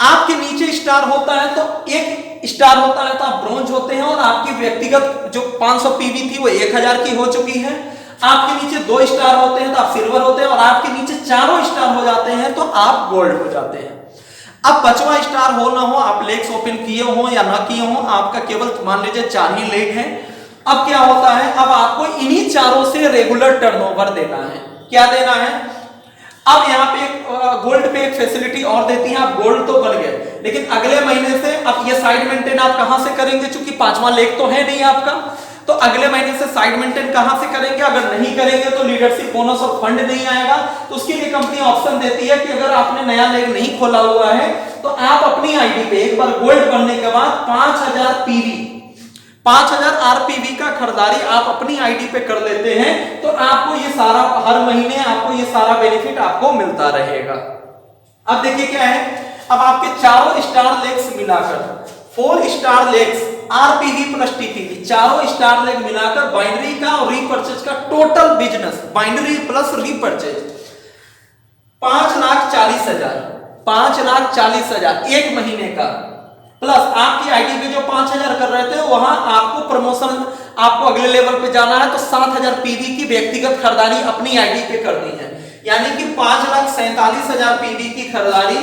आपके नीचे स्टार होता है तो एक स्टार होता है तो आप ब्रोंज होते हैं और आपकी व्यक्तिगत जो 500 पीवी थी वो 1,000 की हो चुकी है। आपके नीचे 2 स्टार होते हैं तो आप सिल्वर होते हैं और आपके नीचे चारों स्टार हो जाते हैं तो आप गोल्ड हो जाते हैं। अब 5वां स्टार हो ना हो, आप लेग्स ओपन किए हो या ना किए हो, आपका केवल मान लीजिए 4 ही लेग हैं। अब क्या होता है, अब आपको इन्हीं चारों से रेगुलर टर्नओवर देना है। क्या देना है, अब यहाँ पे गोल्ड पे एक फैसिलिटी और देती है, आप गोल्ड तो बन गए लेकिन अगले महीने से अब ये साइड मेंटेन आप कहां से करेंगे, चूंकि 5वां लेग तो है नहीं आपका, तो अगले महीने से साइड मेंटेन कहां से करेंगे। अगर नहीं करेंगे तो लीडरशिप बोनस और फंड नहीं आएगा। तो उसके लिए कंपनी ऑप्शन देती है कि अगर आपने नया लेग नहीं खोला हुआ है तो आप अपनी आईडी पे एक बार गोल्ड बनने के बाद 5,000 पीवी 5,000 आरपीवी का खरीदारी आप अपनी आईडी पे कर लेते हैं तो आपको ये सारा हर महीने आपको ये सारा बेनिफिट आपको मिलता रहेगा। अब देखिए क्या है, अब आपके चारों स्टार लेग्स मिलाकर 4 स्टार लेग्स आरपीवी प्लस टीपीवी चारों स्टार लेग मिलाकर बाइनरी का और रीपर्चेज का total business binary plus repurchase 5,40,000 5,40,000 एक महीने का, प्लस आपकी आईडी पे जो 5,000 कर रहे थे वहां आपको प्रमोशन आपको अगले लेवल पे जाना है तो 7,000 पीवी की व्यक्तिगत खरीदारी अपनी आईडी पे करनी है। यानी कि 5,47,000 पीवी की खरीदारी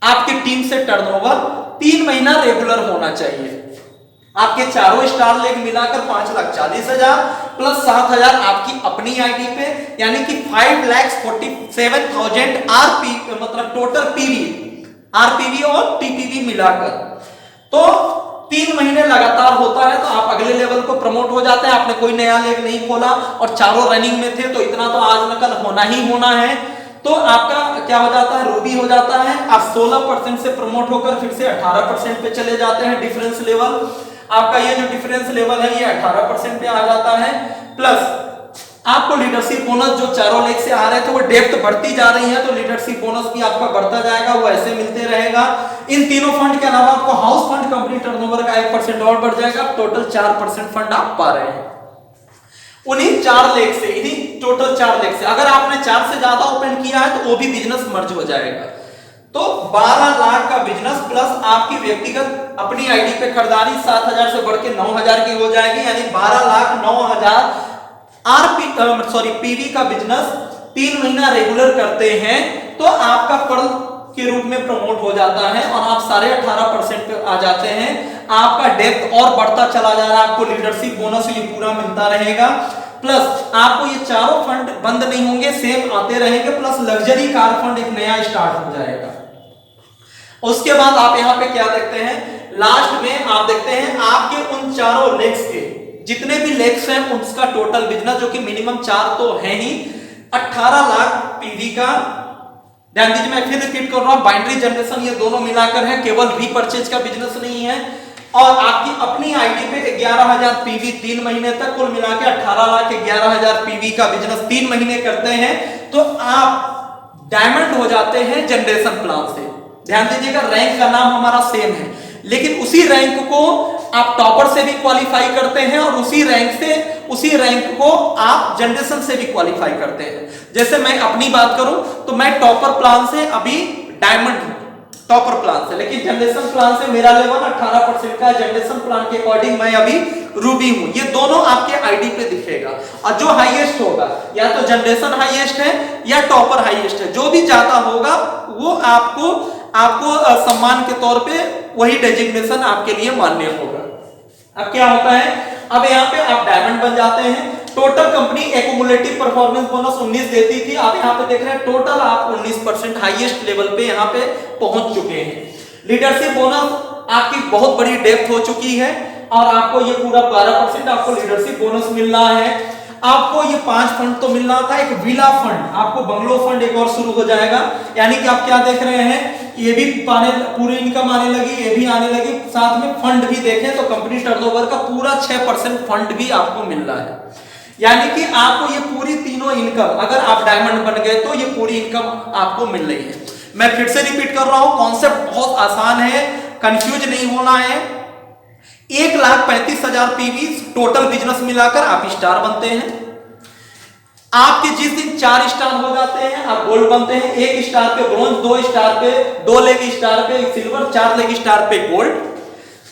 आपकी टीम से टर्नओवर 3 महीना रेगुलर होना चाहिए। आपके चारों स्टार लेग मिलाकर 5,40,000 प्लस 7,000 आपकी अपनी आईडी पे, यानी कि 5,47,000 आरपी मतलब टोटल पीवी आरपीवी और टीपीवी मिलाकर। तो 3 महीने लगातार होता है तो आप अगले लेवल को प्रमोट हो जाते हैं। आपने कोई नया लेग नहीं खोला और चारों रनिंग में थे तो इतना तो आज न कल होना ही होना है। तो आपका क्या हो जाता है, रूबी हो जाता है। आप 16% से प्रमोट होकर फिर से 18% पे चले जाते हैं। डिफरेंस लेवल आपका ये जो डिफरेंस लेवल है ये 18% पे आ जाता है। प्लस आपको लीडरशिप बोनस जो चारों लेग से आ रहे थे वो डेप्थ बढ़ती जा रही है तो लीडरशिप बोनस भी आपका बढ़ता जाएगा, वो ऐसे मिलते रहेगा। इन तीनों फंड के अलावा आपको हाउस फंड कंपनी टर्नओवर का 1% और बढ़ जाएगा, टोटल 4% फंड आप पा रहे हैं उन्हीं 4 लेग से, इन्हीं टोटल 4 लेग से। अगर आपने 4 से ज्यादा ओपन किया है तो वो भी बिजनेस मर्ज हो जाएगा। तो 12 लाख का बिजनेस प्लस आपकी व्यक्तिगत अपनी आईडी पे खरीदारी 7,000 से बढ़ के 9,000 की हो जाएगी, यानी 12,09,000 पीवी का बिजनेस 3 महीना रेगुलर करते हैं तो आपका पर्ल के रूप में प्रमोट हो जाता है और आप 18.5% पे आ जाते हैं। आपका डेप्थ और बढ़ता चला जा रहा है, आपको लीडरशिप बोनस ये पूरा मिलता रहेगा। प्लस आपको ये चारों फंड बंद नहीं होंगे, सेम आते रहेंगे। प्लस लग्जरी कार फंड एक नया स्टार्ट हो जाएगा। उसके बाद आप यहाँ पे क्या देखते हैं, लास्ट में आप देखते हैं आपके उन चारों लेग्स के जितने भी लेग्स हैं उसका टोटल बिजनेस जो कि मिनिमम 4 तो है ही 18 लाख पीवी का। ध्यान दीजिए, मैं फिर रिपीट कर रहा हूं, बाइनरी जनरेशन ये दोनों मिलाकर है, केवल रीपर्चेज का बिजनेस नहीं है। और आपकी अपनी आईडी पे 11,000 पीवी 3 महीने तक, कुल मिला के 18,11,000 पीवी का बिजनेस 3 महीने करते हैं तो आप डायमंड हो जाते हैं जनरेशन प्लान से। ध्यान दीजिएगा, रैंक का नाम हमारा सेम है लेकिन उसी रैंक को आप टॉपर से भी क्वालिफाई करते हैं और उसी रैंक को आप जनरेशन से भी क्वालिफाई करते हैं। जैसे मैं अपनी बात करूं तो मैं टॉपर प्लान से अभी डायमंड हूं, टॉपर प्लान से, लेकिन जनरेशन प्लान से मेरा लेवल 18% का, जनरेशन प्लान के अकॉर्डिंग मैं अभी रूबी हूं। ये दोनों आपके आईडी पे दिखेगा और जो हाईएस्ट होगा या तो जनरेशन हाईएस्ट है या टॉपर हाईएस्ट है, जो भी ज्यादा होगा वो आपको सम्मान के तौर पे वही डेजिग्नेशन आपके लिए मान्य होगा। अब क्या होता है, अब यहाँ पे आप डायमंड बन जाते हैं। Total company accumulative performance bonus 19 देती थी, आप यहाँ पे देख रहे हैं टोटल आप 19% हाईएस्ट लेवल पे यहाँ पे पहुंच चुके हैं। लीडरशिप बोनस आपकी बहुत बड़ी डेप्थ हो चुकी है और आपको ये पूरा 12% आपको लीडरशिप बोनस मिल रहा है। आपको ये 5 फंड तो मिल रहा था, एक विला फंड, आपको बंगलो फंड एक और शुरू हो जाएगा। यानी कि आप क्या देख रहे हैं, ये भी पूरी इनकम आने लगी, ये भी आने लगी, साथ में फंड भी देखें तो कंपनी टर्नओवर का पूरा 6% फंड भी आपको मिल रहा है। यानी कि आपको ये पूरी तीनों इनकम, अगर आप डायमंड बन गए तो ये पूरी इनकम आपको मिल रही है। मैं फिर से रिपीट कर रहा हूं, कॉन्सेप्ट बहुत आसान है, कंफ्यूज नहीं होना है। 1,35,000 पीवी टोटल बिजनेस मिलाकर आप स्टार बनते हैं। आपके जिस दिन 4 स्टार हो जाते हैं आप गोल्ड बनते हैं, 1 स्टार पे ब्रॉन्ज, 2 स्टार पे, 2 लेग स्टार पे सिल्वर, 4 लेग स्टार पे गोल्ड।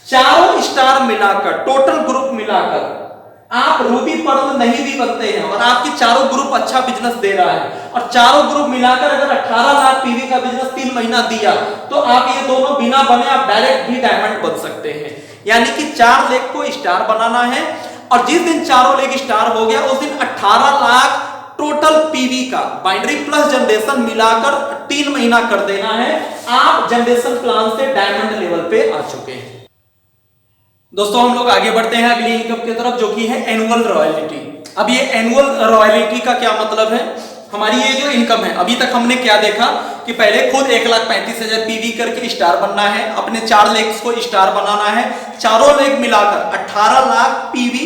चारों स्टार मिलाकर, टोटल ग्रुप मिलाकर आप रूबी पर्ल नहीं भी बनते हैं और आपकी चारों ग्रुप अच्छा बिजनेस दे रहा है और चारों ग्रुप मिलाकर अगर 18 लाख पीवी का बिजनेस 3 महीना दिया तो आप ये दोनों बिना बने आप डायरेक्ट भी डायमंड बन सकते हैं। यानी कि 4 लेग को स्टार बनाना है और जिस दिन चारों लेग स्टार हो गया उस दिन 18 लाख टोटल पीवी का बाइनरी प्लस जनरेशन मिलाकर 3 महीना कर देना है। आप जनरेशन प्लान से डायमंड लेवल पे आ चुके हैं। दोस्तों हम लोग आगे बढ़ते हैं अगली इनकम की तरफ, जो कि है एनुअल रॉयल्टी। अब ये एनुअल रॉयल्टी का क्या मतलब है, हमारी ये जो इनकम है, अभी तक हमने क्या देखा कि पहले खुद 1,35,000 पीवी करके स्टार बनना है, अपने 4 लेग्स को स्टार बनाना है, चारों लेग मिलाकर 18 लाख पीवी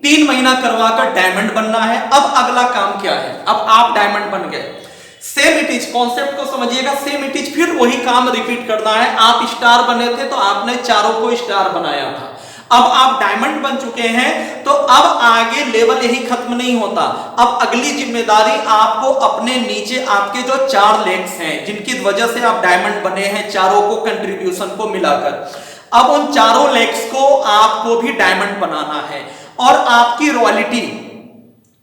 3 महीना करवाकर डायमंड बनना है। अब अगला काम क्या है, अब आप डायमंड बन गए, सेम इट इज, कॉन्सेप्ट को समझिएगा, सेम इट इज, फिर वही काम रिपीट करना है। आप स्टार बने थे तो आपने चारों को स्टार बनाया था, अब आप डायमंड बन चुके हैं तो अब आगे लेवल यही खत्म नहीं होता। अब अगली जिम्मेदारी आपको अपने नीचे आपके जो 4 लेग्स हैं जिनकी वजह से आप डायमंड बने हैं, चारों को कंट्रीब्यूशन को मिलाकर, अब उन चारों लेग्स को आपको भी डायमंड बनाना है और आपकी रॉयल्टी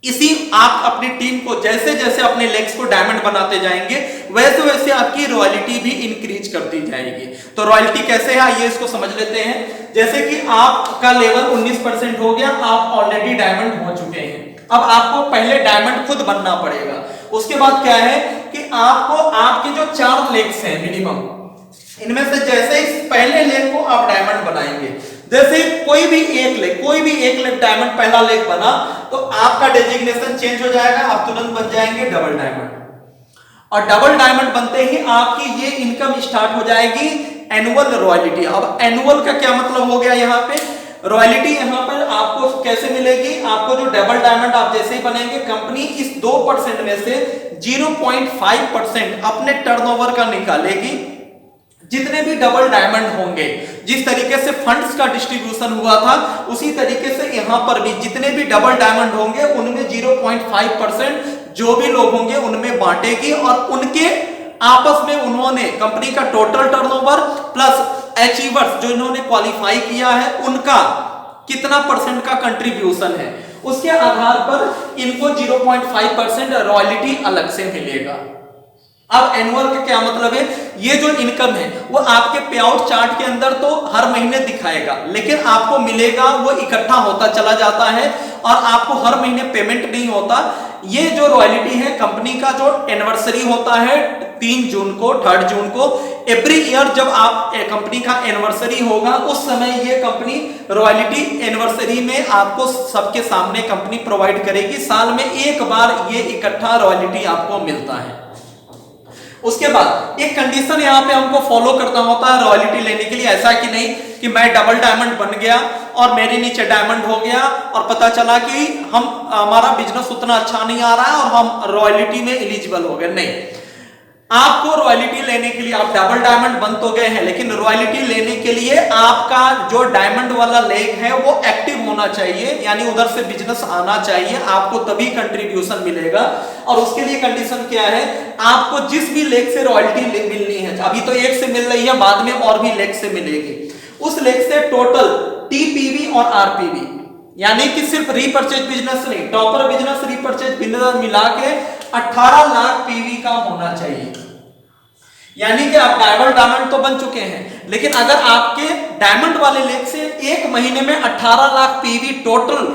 इसी, आप अपनी टीम को जैसे जैसे अपने लेग्स को डायमंड बनाते जाएंगे वैसे वैसे आपकी रॉयल्टी भी इंक्रीज करती जाएगी। तो रॉयल्टी कैसे है आइए इसको समझ लेते हैं। जैसे कि आपका लेवल 19% हो गया, आप ऑलरेडी डायमंड हो चुके हैं, अब आपको पहले डायमंड खुद बनना पड़ेगा। उसके बाद क्या है कि आपको आपके जो 4 लेग्स हैं मिनिमम, इनमें से जैसे ही पहले लेग को आप डायमंड बनाएंगे, जैसे कोई भी एक लेग डायमंड पहला लेग बना तो आपका डेजिग्नेशन चेंज हो जाएगा, आप तुरंत बन जाएंगे डबल डायमंड और डबल डायमंड बनते ही आपकी ये इनकम स्टार्ट हो जाएगी एनुअल रॉयल्टी। अब एनुअल का क्या मतलब हो गया, यहाँ पे रॉयल्टी यहाँ पर आपको कैसे मिलेगी, आपको जो डबल डायमंड आप जैसे ही बनेंगे कंपनी इस 2% में से 0.5% अपने टर्नओवर का निकालेगी। जितने भी डबल डायमंड होंगे, जिस तरीके से फंड्स का डिस्ट्रीब्यूशन हुआ था उसी तरीके से यहां पर भी जितने भी डबल डायमंड होंगे उनमें 0.5% जो भी लोग होंगे उनमें बांटेगी और उनके आपस में उन्होंने कंपनी का टोटल टर्नओवर प्लस अचीवर्स जो इन्होंने क्वालिफाई किया है उनका कितना परसेंट का कंट्रीब्यूशन है, उसके आधार पर इनको 0.5% रॉयल्टी अलग से मिलेगा। अब एनुअल का क्या मतलब है, ये जो इनकम है वो आपके पे आउट चार्ट के अंदर तो हर महीने दिखाएगा, लेकिन आपको मिलेगा वो इकट्ठा होता चला जाता है और आपको हर महीने पेमेंट नहीं होता। ये जो रॉयल्टी है कंपनी का जो एनिवर्सरी होता है 3 जून को, 3 जून को, एवरी ईयर जब आप कंपनी का एनिवर्सरी होगा उस समय ये कंपनी रॉयल्टी एनिवर्सरी में आपको सबके सामने कंपनी प्रोवाइड करेगी। साल में एक बार ये इकट्ठा रॉयल्टी आपको मिलता है। उसके बाद एक कंडीशन यहाँ पे हमको फॉलो करना होता है रॉयल्टी लेने के लिए, ऐसा कि नहीं कि मैं डबल डायमंड बन गया और मेरे नीचे डायमंड हो गया और पता चला कि हमारा बिजनेस उतना अच्छा नहीं आ रहा है और हम रॉयल्टी में एलिजिबल हो गए। नहीं, आपको रॉयल्टी लेने के लिए, आप डबल डायमंड बन तो गए हैं लेकिन रॉयल्टी लेने के लिए आपका जो डायमंड वाला लेग है वो एक्टिव होना चाहिए, यानी उधर से बिजनेस आना चाहिए, आपको तभी कंट्रीब्यूशन मिलेगा। और उसके लिए कंडीशन क्या है, आपको जिस भी लेग से रॉयल्टी मिलनी है, अभी तो एक से मिल रही है, बाद में और भी लेग से मिलेगी, उस लेग से टोटल टीपीवी और आरपीवी, यानी कि सिर्फ रीपर्चेज बिजनेस नहीं, टॉपर बिजनेस रीपर्चेज बिजनेस मिला के 18 लाख पीवी का होना चाहिए। यानी कि आप डायमंड तो बन चुके हैं, लेकिन अगर आपके डायमंड वाले लेग से एक महीने में 18 lakh PV total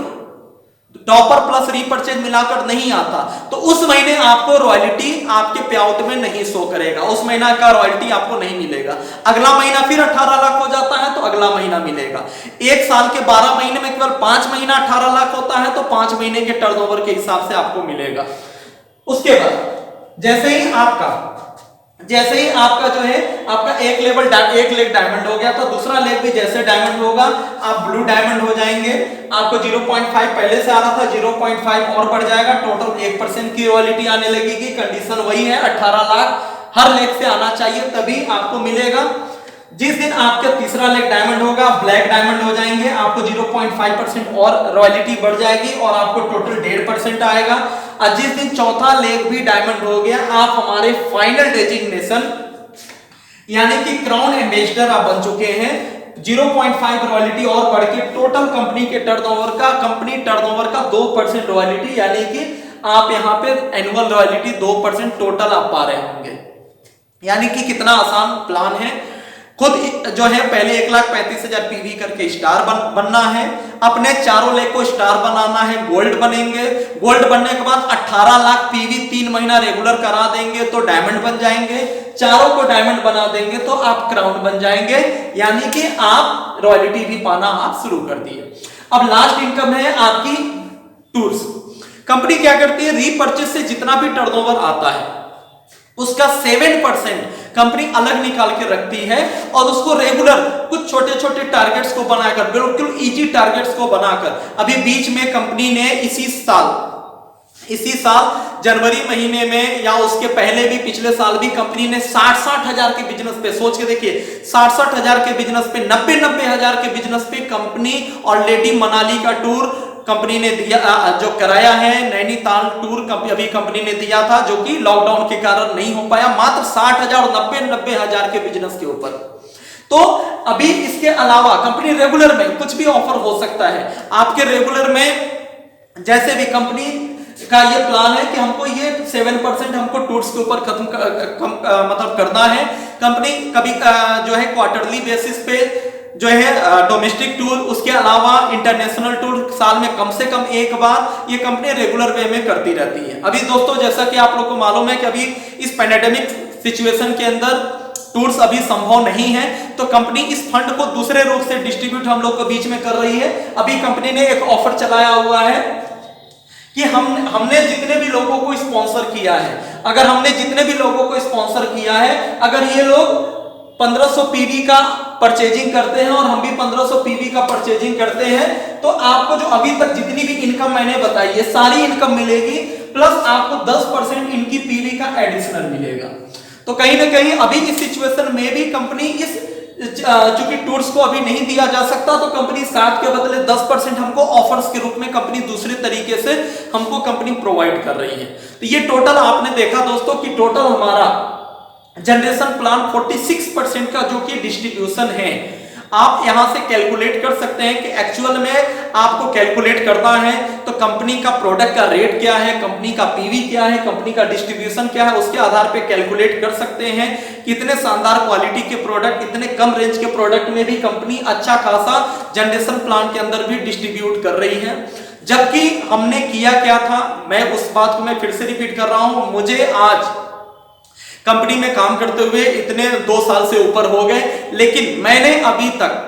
topper plus repurchase मिलाकर नहीं आता, तो उस महीने आपको रॉयल्टी आपके पेआउट में नहीं शो करेगा, उस महीना का रॉयल्टी आपको नहीं मिलेगा। अगला महीना फिर 18 लाख हो जाता है तो अगला महीना मिलेगा। एक साल के 12 महीने में केवल 5 महीना 18 लाख होता है तो 5 महीने के टर्नओवर के हिसाब से आपको मिलेगा। उसके बाद जैसे ही आपका जो है आपका एक लेग डायमंड हो गया तो दूसरा लेग भी जैसे डायमंड होगा आप ब्लू डायमंड हो जाएंगे। आपको 0.5 पहले से आ रहा था, 0.5 और बढ़ जाएगा, टोटल 1% की रॉयल्टी आने लगेगी। कंडीशन वही है, 18 लाख हर लेग से आना चाहिए तभी आपको मिलेगा। जिस दिन आपका तीसरा लेग डायमंड होगा ब्लैक डायमंड हो जाएंगे, आपको 0.5% और रॉयल्टी बढ़ जाएगी और आपको टोटल 1.5% आएगा। और जिस दिन चौथा लेग भी डायमंड हो गया आप हमारे फाइनल डेजिग्नेशन यानी कि क्राउन एम्बेसडर आप बन चुके हैं। 0.5 रॉयल्टी और बढ़ के टोटल कंपनी टर्नओवर का 2% रॉयल्टी, यानी कि आप यहां पे एनुअल रॉयल्टी 2% टोटल आप पा रहे होंगे। यानी कि कितना आसान प्लान है। खुद जो है पहले 1,35,000 पीवी करके स्टार बनना है, अपने चारों लेग को स्टार बनाना है, गोल्ड बनेंगे। गोल्ड बनने के बाद 18 लाख पीवी 3 महीना रेगुलर करा देंगे तो डायमंड बन जाएंगे। चारों को डायमंड बना देंगे तो आप क्राउन बन जाएंगे, यानी कि आप रॉयल्टी भी पाना आप शुरू कर दिए। अब लास्ट इनकम है आपकी टूर्स। कंपनी क्या करती है, रीपरचेज से जितना भी टर्नओवर आता है उसका 7% कंपनी अलग निकाल के रखती है और उसको रेगुलर कुछ छोटे छोटे टारगेट्स को बनाकर, बिल्कुल इजी टारगेट्स को बनाकर, अभी बीच में कंपनी ने इसी साल जनवरी महीने में या उसके पहले भी पिछले साल भी कंपनी ने 60 हजार के बिजनेस पे, सोच के देखिए 60 हजार के बिजनेस पे, 90 हजार के बिजनेस पे कंपनी ऑलरेडी मनाली का टूर कंपनी ने दिया, जो कराया है नैनीताल टूर अभी कंपनी ने दिया था, जो कि लॉकडाउन के कारण नहीं हो पाया, मात्र 60,000 और 90 हजार के बिजनेस के ऊपर। तो अभी इसके अलावा कंपनी रेगुलर में कुछ भी ऑफर हो सकता है आपके रेगुलर में। जैसे भी कंपनी का ये प्लान है कि हमको ये 7% हमको टूर्स के ऊपर मतलब करना है। कंपनी कभी जो है क्वार्टरली बेसिस पे जो है डोमेस्टिक टूर, उसके अलावा इंटरनेशनल टूर साल में कम से कम एक बार ये कंपनी रेगुलर वे में करती रहती है। अभी दोस्तों जैसा कि आप लोग को मालूम है कि अभी इस पैंडेमिक सिचुएशन के अंदर टूर्स अभी संभव नहीं है, तो कंपनी इस फंड को दूसरे रूप से डिस्ट्रीब्यूट हम लोग के बीच में कर रही है। अभी कंपनी ने एक ऑफर चलाया हुआ है कि हमने जितने भी लोगों को स्पॉन्सर किया है, अगर हमने जितने भी लोगों को स्पॉन्सर किया है, अगर ये लोग 1500 पीवी का परचेजिंग करते हैं और हम भी 1500 पीवी का परचेजिंग करते हैं, तो आपको जो अभी तक जितनी भी इनकम मैंने बताई है सारी इनकम मिलेगी, प्लस आपको 10% इनकी पीवी का एडिशनल मिलेगा। तो कहीं ना कहीं अभी इस सिचुएशन में भी कंपनी इस चूंकि टूर्स को अभी नहीं दिया जा सकता, तो कंपनी 60 के बदले 10% हमको ऑफर्स के रूप में कंपनी दूसरे तरीके से हमको कंपनी प्रोवाइड कर रही है। तो ये टोटल आपने देखा दोस्तों कि टोटल हमारा जनरेशन प्लान 46% का जो कि डिस्ट्रीब्यूशन है। आप यहां से कैलकुलेट कर सकते हैं कि एक्चुअल में आपको कैलकुलेट करना है तो कंपनी का प्रोडक्ट का रेट क्या है, कंपनी का पीवी क्या है, कंपनी का डिस्ट्रीब्यूशन क्या है, उसके आधार पे कैलकुलेट कर सकते हैं कितने शानदार क्वालिटी के प्रोडक्ट, इतने कम रेंज के प्रोडक्ट में भी कंपनी अच्छा खासा जनरेशन प्लान के अंदर भी डिस्ट्रीब्यूट कर रही है। जबकि हमने किया क्या था, मैं उस बात को मैं फिर से रिपीट कर रहा हूं, मुझे आज कंपनी में काम करते हुए इतने 2 साल से ऊपर हो गए, लेकिन मैंने अभी तक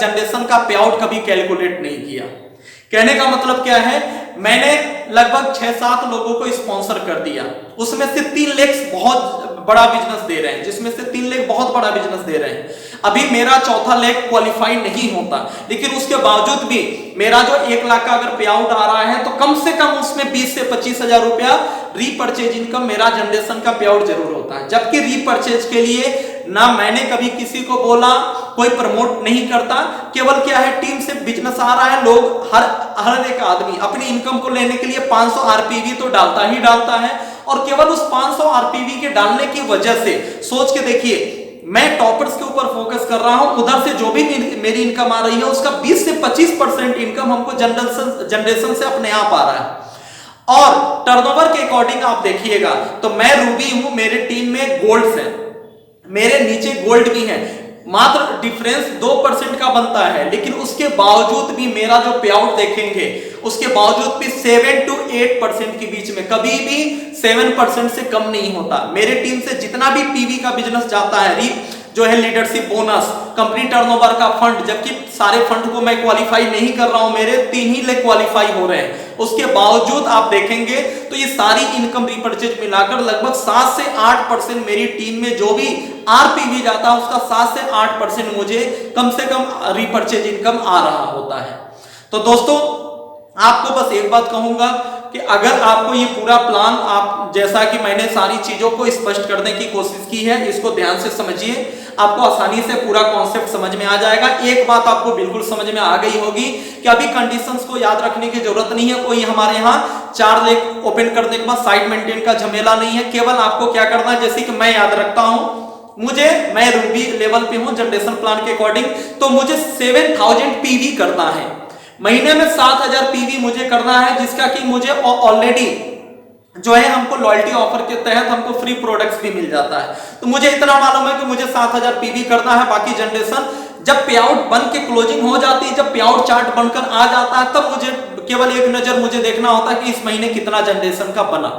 जनरेशन का पे आउट कभी कैलकुलेट नहीं किया। कहने का मतलब क्या है, मैंने लगभग 6-7 लोगों को स्पॉन्सर कर दिया, उसमें से 3 लाख बहुत बड़ा बिजनेस दे रहे हैं, जिसमें से 3 लाख बहुत बड़ा बिजनेस दे रहे हैं। अभी मेरा चौथा लेग क्वालिफाई नहीं होता, लेकिन उसके बावजूद भी मेरा जो 1 लाख का अगर पे आउट आ रहा है तो कम से कम उसमें 20 से 25 हजार रुपया रीपरचेज इनकम मेरा जनरेशन का पे आउट जरूर होता है। जबकि रीपरचेज के लिए ना मैंने कभी किसी को बोला, कोई प्रमोट नहीं करता, केवल क्या है टीम से बिजनेस आ रहा है, लोग हर एक आदमी अपनी इनकम को लेने के लिए 500 आरपीवी तो डालता ही डालता है, और केवल उस 500 आरपीवी के डालने की वजह से सोच के देखिए मैं टॉपर्स के ऊपर फोकस कर रहा हूं, उधर से जो भी मेरी इनकम आ रही है उसका 20 से 25% इनकम हमको जनरेशन से अपने आप आ रहा है। और टर्नओवर के अकॉर्डिंग आप देखिएगा तो मैं रूबी हूं, मेरे टीम में गोल्ड्स हैं, मेरे नीचे गोल्ड भी हैं, मात्र डिफरेंस 2% का बनता है, लेकिन उसके बावजूद भी मेरा जो पे आउट देखेंगे उसके बावजूद भी 7 to 8% के बीच में, कभी भी 7% से कम नहीं होता। मेरे टीम से जितना भी पीवी का बिजनेस जाता है, जो है लीडरशिप बोनस, कंपनी टर्नओवर का फंड, जबकि सारे फंड को मैं क्वालिफाई नहीं कर रहा हूं, मेरे 3 ही लेग क्वालिफाई हो रहे हैं, उसके बावजूद आप देखेंगे तो ये सारी इनकम रीपर्चेज मिलाकर लगभग 7 से 8% मेरी टीम में जो भी आरपीवी जाता है उसका 7 से 8% मुझे कम से कम रीपर्चेज इनकम आ रहा होता है। तो दोस्तों आपको बस एक बात कहूंगा कि अगर आपको ये पूरा प्लान, आप जैसा कि मैंने सारी चीजों को स्पष्ट करने की कोशिश की है, इसको ध्यान से समझिए, आपको आसानी से पूरा कॉन्सेप्ट समझ में आ जाएगा। एक बात आपको बिल्कुल समझ में आ गई होगी कि अभी कंडीशंस को याद रखने की जरूरत नहीं है, कोई हमारे यहाँ 4 लेग ओपन करने के बाद साइड मेंटेन का झमेला नहीं है। केवल आपको क्या करना है, जैसे कि मैं याद रखता हूं, मैं रूबी लेवल पे हूं जनरेशन प्लान के अकॉर्डिंग, तो मुझे 7000 पीवी करना है, महीने में 7000 पीवी मुझे करना है, जिसका कि मुझे ऑलरेडी जो है हमको लॉयल्टी ऑफर के तहत हमको फ्री प्रोडक्ट्स भी मिल जाता है। तो मुझे इतना मालूम है कि मुझे 7000 पीवी करना है। बाकी जनरेशन जब पे आउट बन के क्लोजिंग हो जाती है, जब पे आउट चार्ट बनकर आ जाता है, तब मुझे केवल एक नजर मुझे देखना होता है कि इस महीने कितना जनरेशन का बना।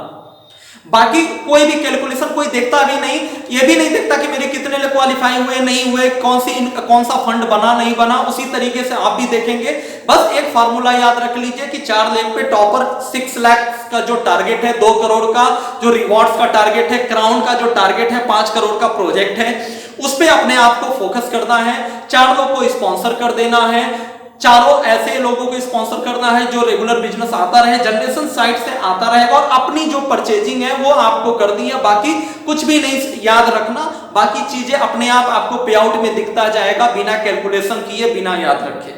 बाकी कोई भी कैलकुलेशन कोई देखता भी नहीं, ये भी नहीं देखता कि मेरे कितने लोग क्वालिफाई हुए नहीं हुए, कौन सा फंड बना नहीं बना, उसी तरीके से आप भी देखेंगे। बस एक फार्मूला याद रख लीजिए कि 4 लेग पे टॉपर 6 लाख का जो टारगेट है, 2 करोड़ का जो रिवॉर्ड्स का टारगेट है, क्राउन का जो टारगेट है 5 करोड़ का प्रोजेक्ट है, उस पे अपने आप को फोकस करना है। 4 लोग को स्पॉन्सर कर देना है, चारों ऐसे लोगों को स्पॉन्सर करना है जो रेगुलर बिजनेस आता रहे, जनरेशन साइट से आता रहेगा, और अपनी जो परचेजिंग है वो आपको कर दी है। बाकी कुछ भी नहीं याद रखना, बाकी चीजें अपने आप आपको पे आउट में दिखता जाएगा, बिना कैलकुलेशन किए, बिना याद रखे।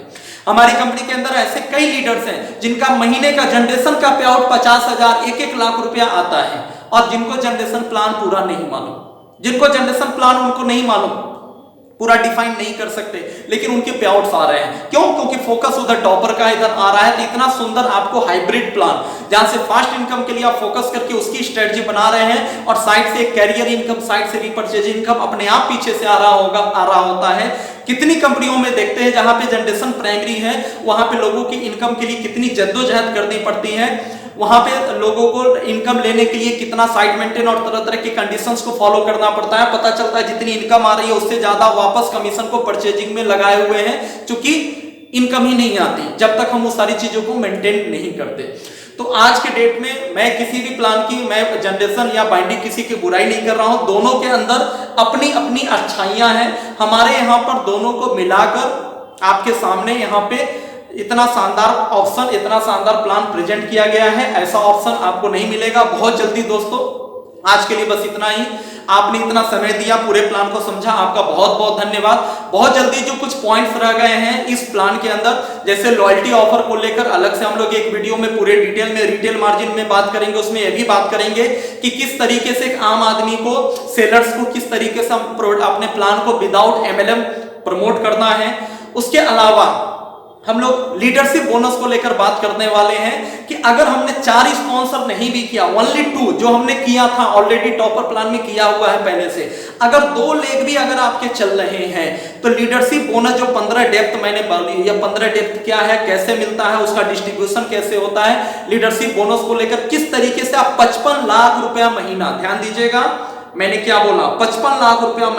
हमारी कंपनी के अंदर ऐसे कई लीडर्स हैं जिनका महीने का जनरेशन का पे आउट 50,000, 1-1 लाख रुपया आता है, और जिनको जनरेशन प्लान पूरा नहीं मालूम, जिनको जनरेशन प्लान उनको नहीं मालूम, पूरा डिफाइन नहीं कर सकते, लेकिन उनके पे आउट्स आ रहे हैं। क्यों? क्योंकि फोकस उधर टॉपर का इधर आ रहा है। तो इतना सुंदर आपको हाइब्रिड प्लान, जहां से फास्ट इनकम के लिए आप फोकस करके उसकी स्ट्रेटजी बना रहे हैं, और साइड से कैरियर इनकम, साइड से रीपर्चेज इनकम अपने आप पीछे से आ रहा होता है। कितनी कंपनियों में देखते हैं जहां पे जनरेशन प्राइमरी है, वहां पे लोगों की इनकम के लिए कितनी जद्दोजहद करनी पड़ती है, वहां पे लोगों को इनकम लेने के लिए कितना साइड मेंटेन और तरह तरह की कंडीशंस को फॉलो करना पड़ता है। पता चलता है जितनी इनकम आ रही है उससे ज्यादा वापस कमीशन को परचेजिंग में लगाए हुए हैं, क्योंकि इनकम ही नहीं आती जब तक हम उस सारी चीजों को मेंटेन नहीं करते। तो आज के डेट में मैं किसी भी प्लान की, मैं जनरेशन या बाइंडिंग किसी की बुराई नहीं कर रहा हूं, दोनों के अंदर अपनी अपनी अच्छाइयां हैं। हमारे यहाँ पर दोनों को मिलाकर आपके सामने यहाँ पे इतना शानदार ऑप्शन, इतना शानदार प्लान प्रेजेंट किया गया है। ऐसा ऑप्शन आपको नहीं मिलेगा बहुत जल्दी। दोस्तों आज के लिए बस इतना ही। आपने इतना समय दिया, पूरे प्लान को समझा, आपका बहुत बहुत धन्यवाद। बहुत जल्दी जो कुछ पॉइंट्स रह गए हैं इस प्लान के अंदर, जैसे लॉयल्टी ऑफर को लेकर अलग से हम लोग एक वीडियो में पूरे डिटेल में रिटेल मार्जिन में बात करेंगे। उसमें यह भी बात करेंगे कि किस तरीके से एक आम आदमी को, सेलर्स को किस तरीके से अपने प्लान को विदाउट MLM प्रमोट करना है। उसके अलावा हम लोग लीडरशिप बोनस को लेकर बात करने वाले हैं कि अगर हमने 4 स्पॉन्सर नहीं भी किया, ओनली 2 जो हमने किया था ऑलरेडी टॉपर प्लान में किया हुआ है पहले से, अगर 2 लेग भी अगर आपके चल रहे हैं तो लीडरशिप बोनस जो 15 डेप्थ मैंने बोली, या 15 डेप्थ क्या है, कैसे मिलता है, उसका डिस्ट्रीब्यूशन कैसे होता है, लीडरशिप बोनस को लेकर किस तरीके से आप 55 लाख रुपया महीना, ध्यान दीजिएगा मैंने क्या बोला, 55 लाख रुपया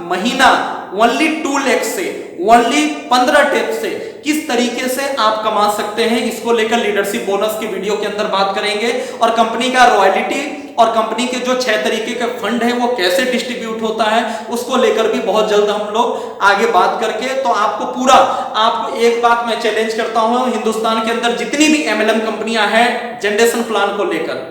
महीना ओनली 2 लेग से, ओनली 15 डेप्थ से किस तरीके से आप कमा सकते हैं, इसको लेकर लीडरशिप बोनस की वीडियो के अंदर बात करेंगे। और कंपनी का रॉयल्टी और कंपनी के जो 6 तरीके का फंड है वो कैसे डिस्ट्रीब्यूट होता है, उसको लेकर भी बहुत जल्द हम लोग आगे बात करके, तो आपको एक बात मैं चैलेंज करता हूं, हिंदुस्तान के अंदर जितनी भी MLM कंपनियां हैं जनरेशन प्लान को लेकर,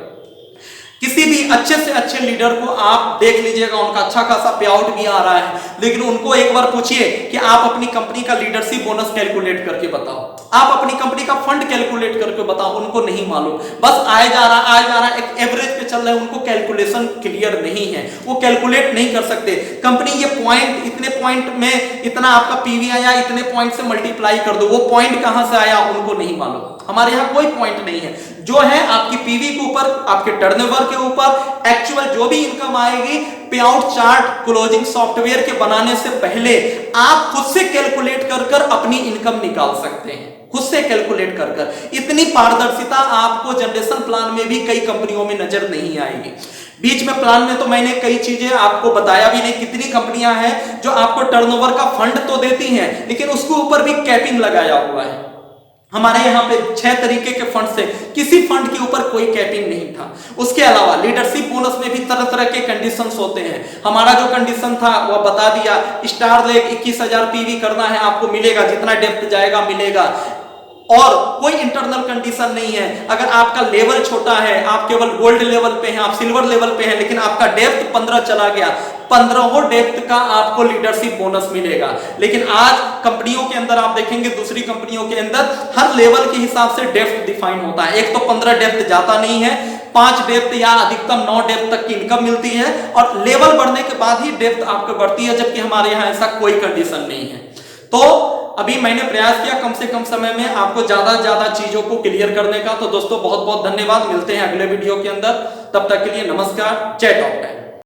किसी भी अच्छे से अच्छे लीडर को आप देख लीजिएगा, उनका अच्छा खासा पे आउट भी आ रहा है, लेकिन उनको एक बार पूछिए कि आप अपनी कंपनी का लीडरशिप बोनस कैलकुलेट करके बताओ, आप अपनी कंपनी का फंड कैलकुलेट करके बताओ, उनको नहीं मालूम, बस आए जा रहा एक एवरेज पे चल रहा है, उनको कैलकुलेशन क्लियर नहीं है, वो कैलकुलेट नहीं कर सकते। कंपनी ये पॉइंट, इतने पॉइंट में इतना आपका पीवी आया, इतने पॉइंट से मल्टीप्लाई कर दो, वो पॉइंट कहां से आया उनको नहीं मालूम। हमारे यहाँ कोई पॉइंट नहीं है, जो है आपकी पीवी के ऊपर, आपके टर्नओवर के ऊपर एक्चुअल जो भी इनकम आएगी पे आउट चार्ट क्लोजिंग सॉफ्टवेयर के बनाने से पहले आप खुद से कैलकुलेट कर अपनी इनकम निकाल सकते हैं, खुद से कैलकुलेट कर। इतनी पारदर्शिता आपको जनरेशन प्लान में भी कई कंपनियों में नजर नहीं आएगी। बीच में प्लान में तो मैंने कई चीजें आपको बताया भी नहीं, कितनी कंपनियां हैं जो आपको टर्नओवर का फंड तो देती हैं लेकिन उसके ऊपर भी कैपिंग लगाया हुआ है। हमारे यहाँ पे 6 तरीके के फंड से किसी फंड के ऊपर कोई कैपिंग नहीं था। उसके अलावा लीडरशिप बोनस में भी तरह तरह के कंडीशंस होते हैं। हमारा जो कंडीशन था वो बता दिया, स्टार लेग 21,000 पीवी करना है, आपको मिलेगा, जितना डेप्थ जाएगा मिलेगा, और कोई इंटरनल कंडीशन नहीं है। अगर आपका लेवल छोटा है, आप केवल गोल्ड लेवल पे हैं, आप सिल्वर लेवल पे हैं, लेकिन आपका डेप्थ 15 चला गया, 15 डेप्थ का आपको लीडरशिप बोनस मिलेगा। लेकिन आज कंपनियों के अंदर आप देखेंगे, दूसरी कंपनियों के अंदर हर लेवल के हिसाब से डेप्थ डिफाइन होता है। एक तो 15 डेप्थ जाता नहीं है, 5 डेप्थ या अधिकतम 9 डेप्थ तक की इनकम मिलती है, और लेवल बढ़ने के बाद ही डेप्थ आपको बढ़ती है, जबकि हमारे यहाँ ऐसा कोई कंडीशन नहीं है। तो अभी मैंने प्रयास किया कम से कम समय में आपको ज्यादा चीजों को क्लियर करने का। तो दोस्तों बहुत बहुत धन्यवाद, मिलते हैं अगले वीडियो के अंदर, तब तक के लिए नमस्कार, जय टॉप टाइम।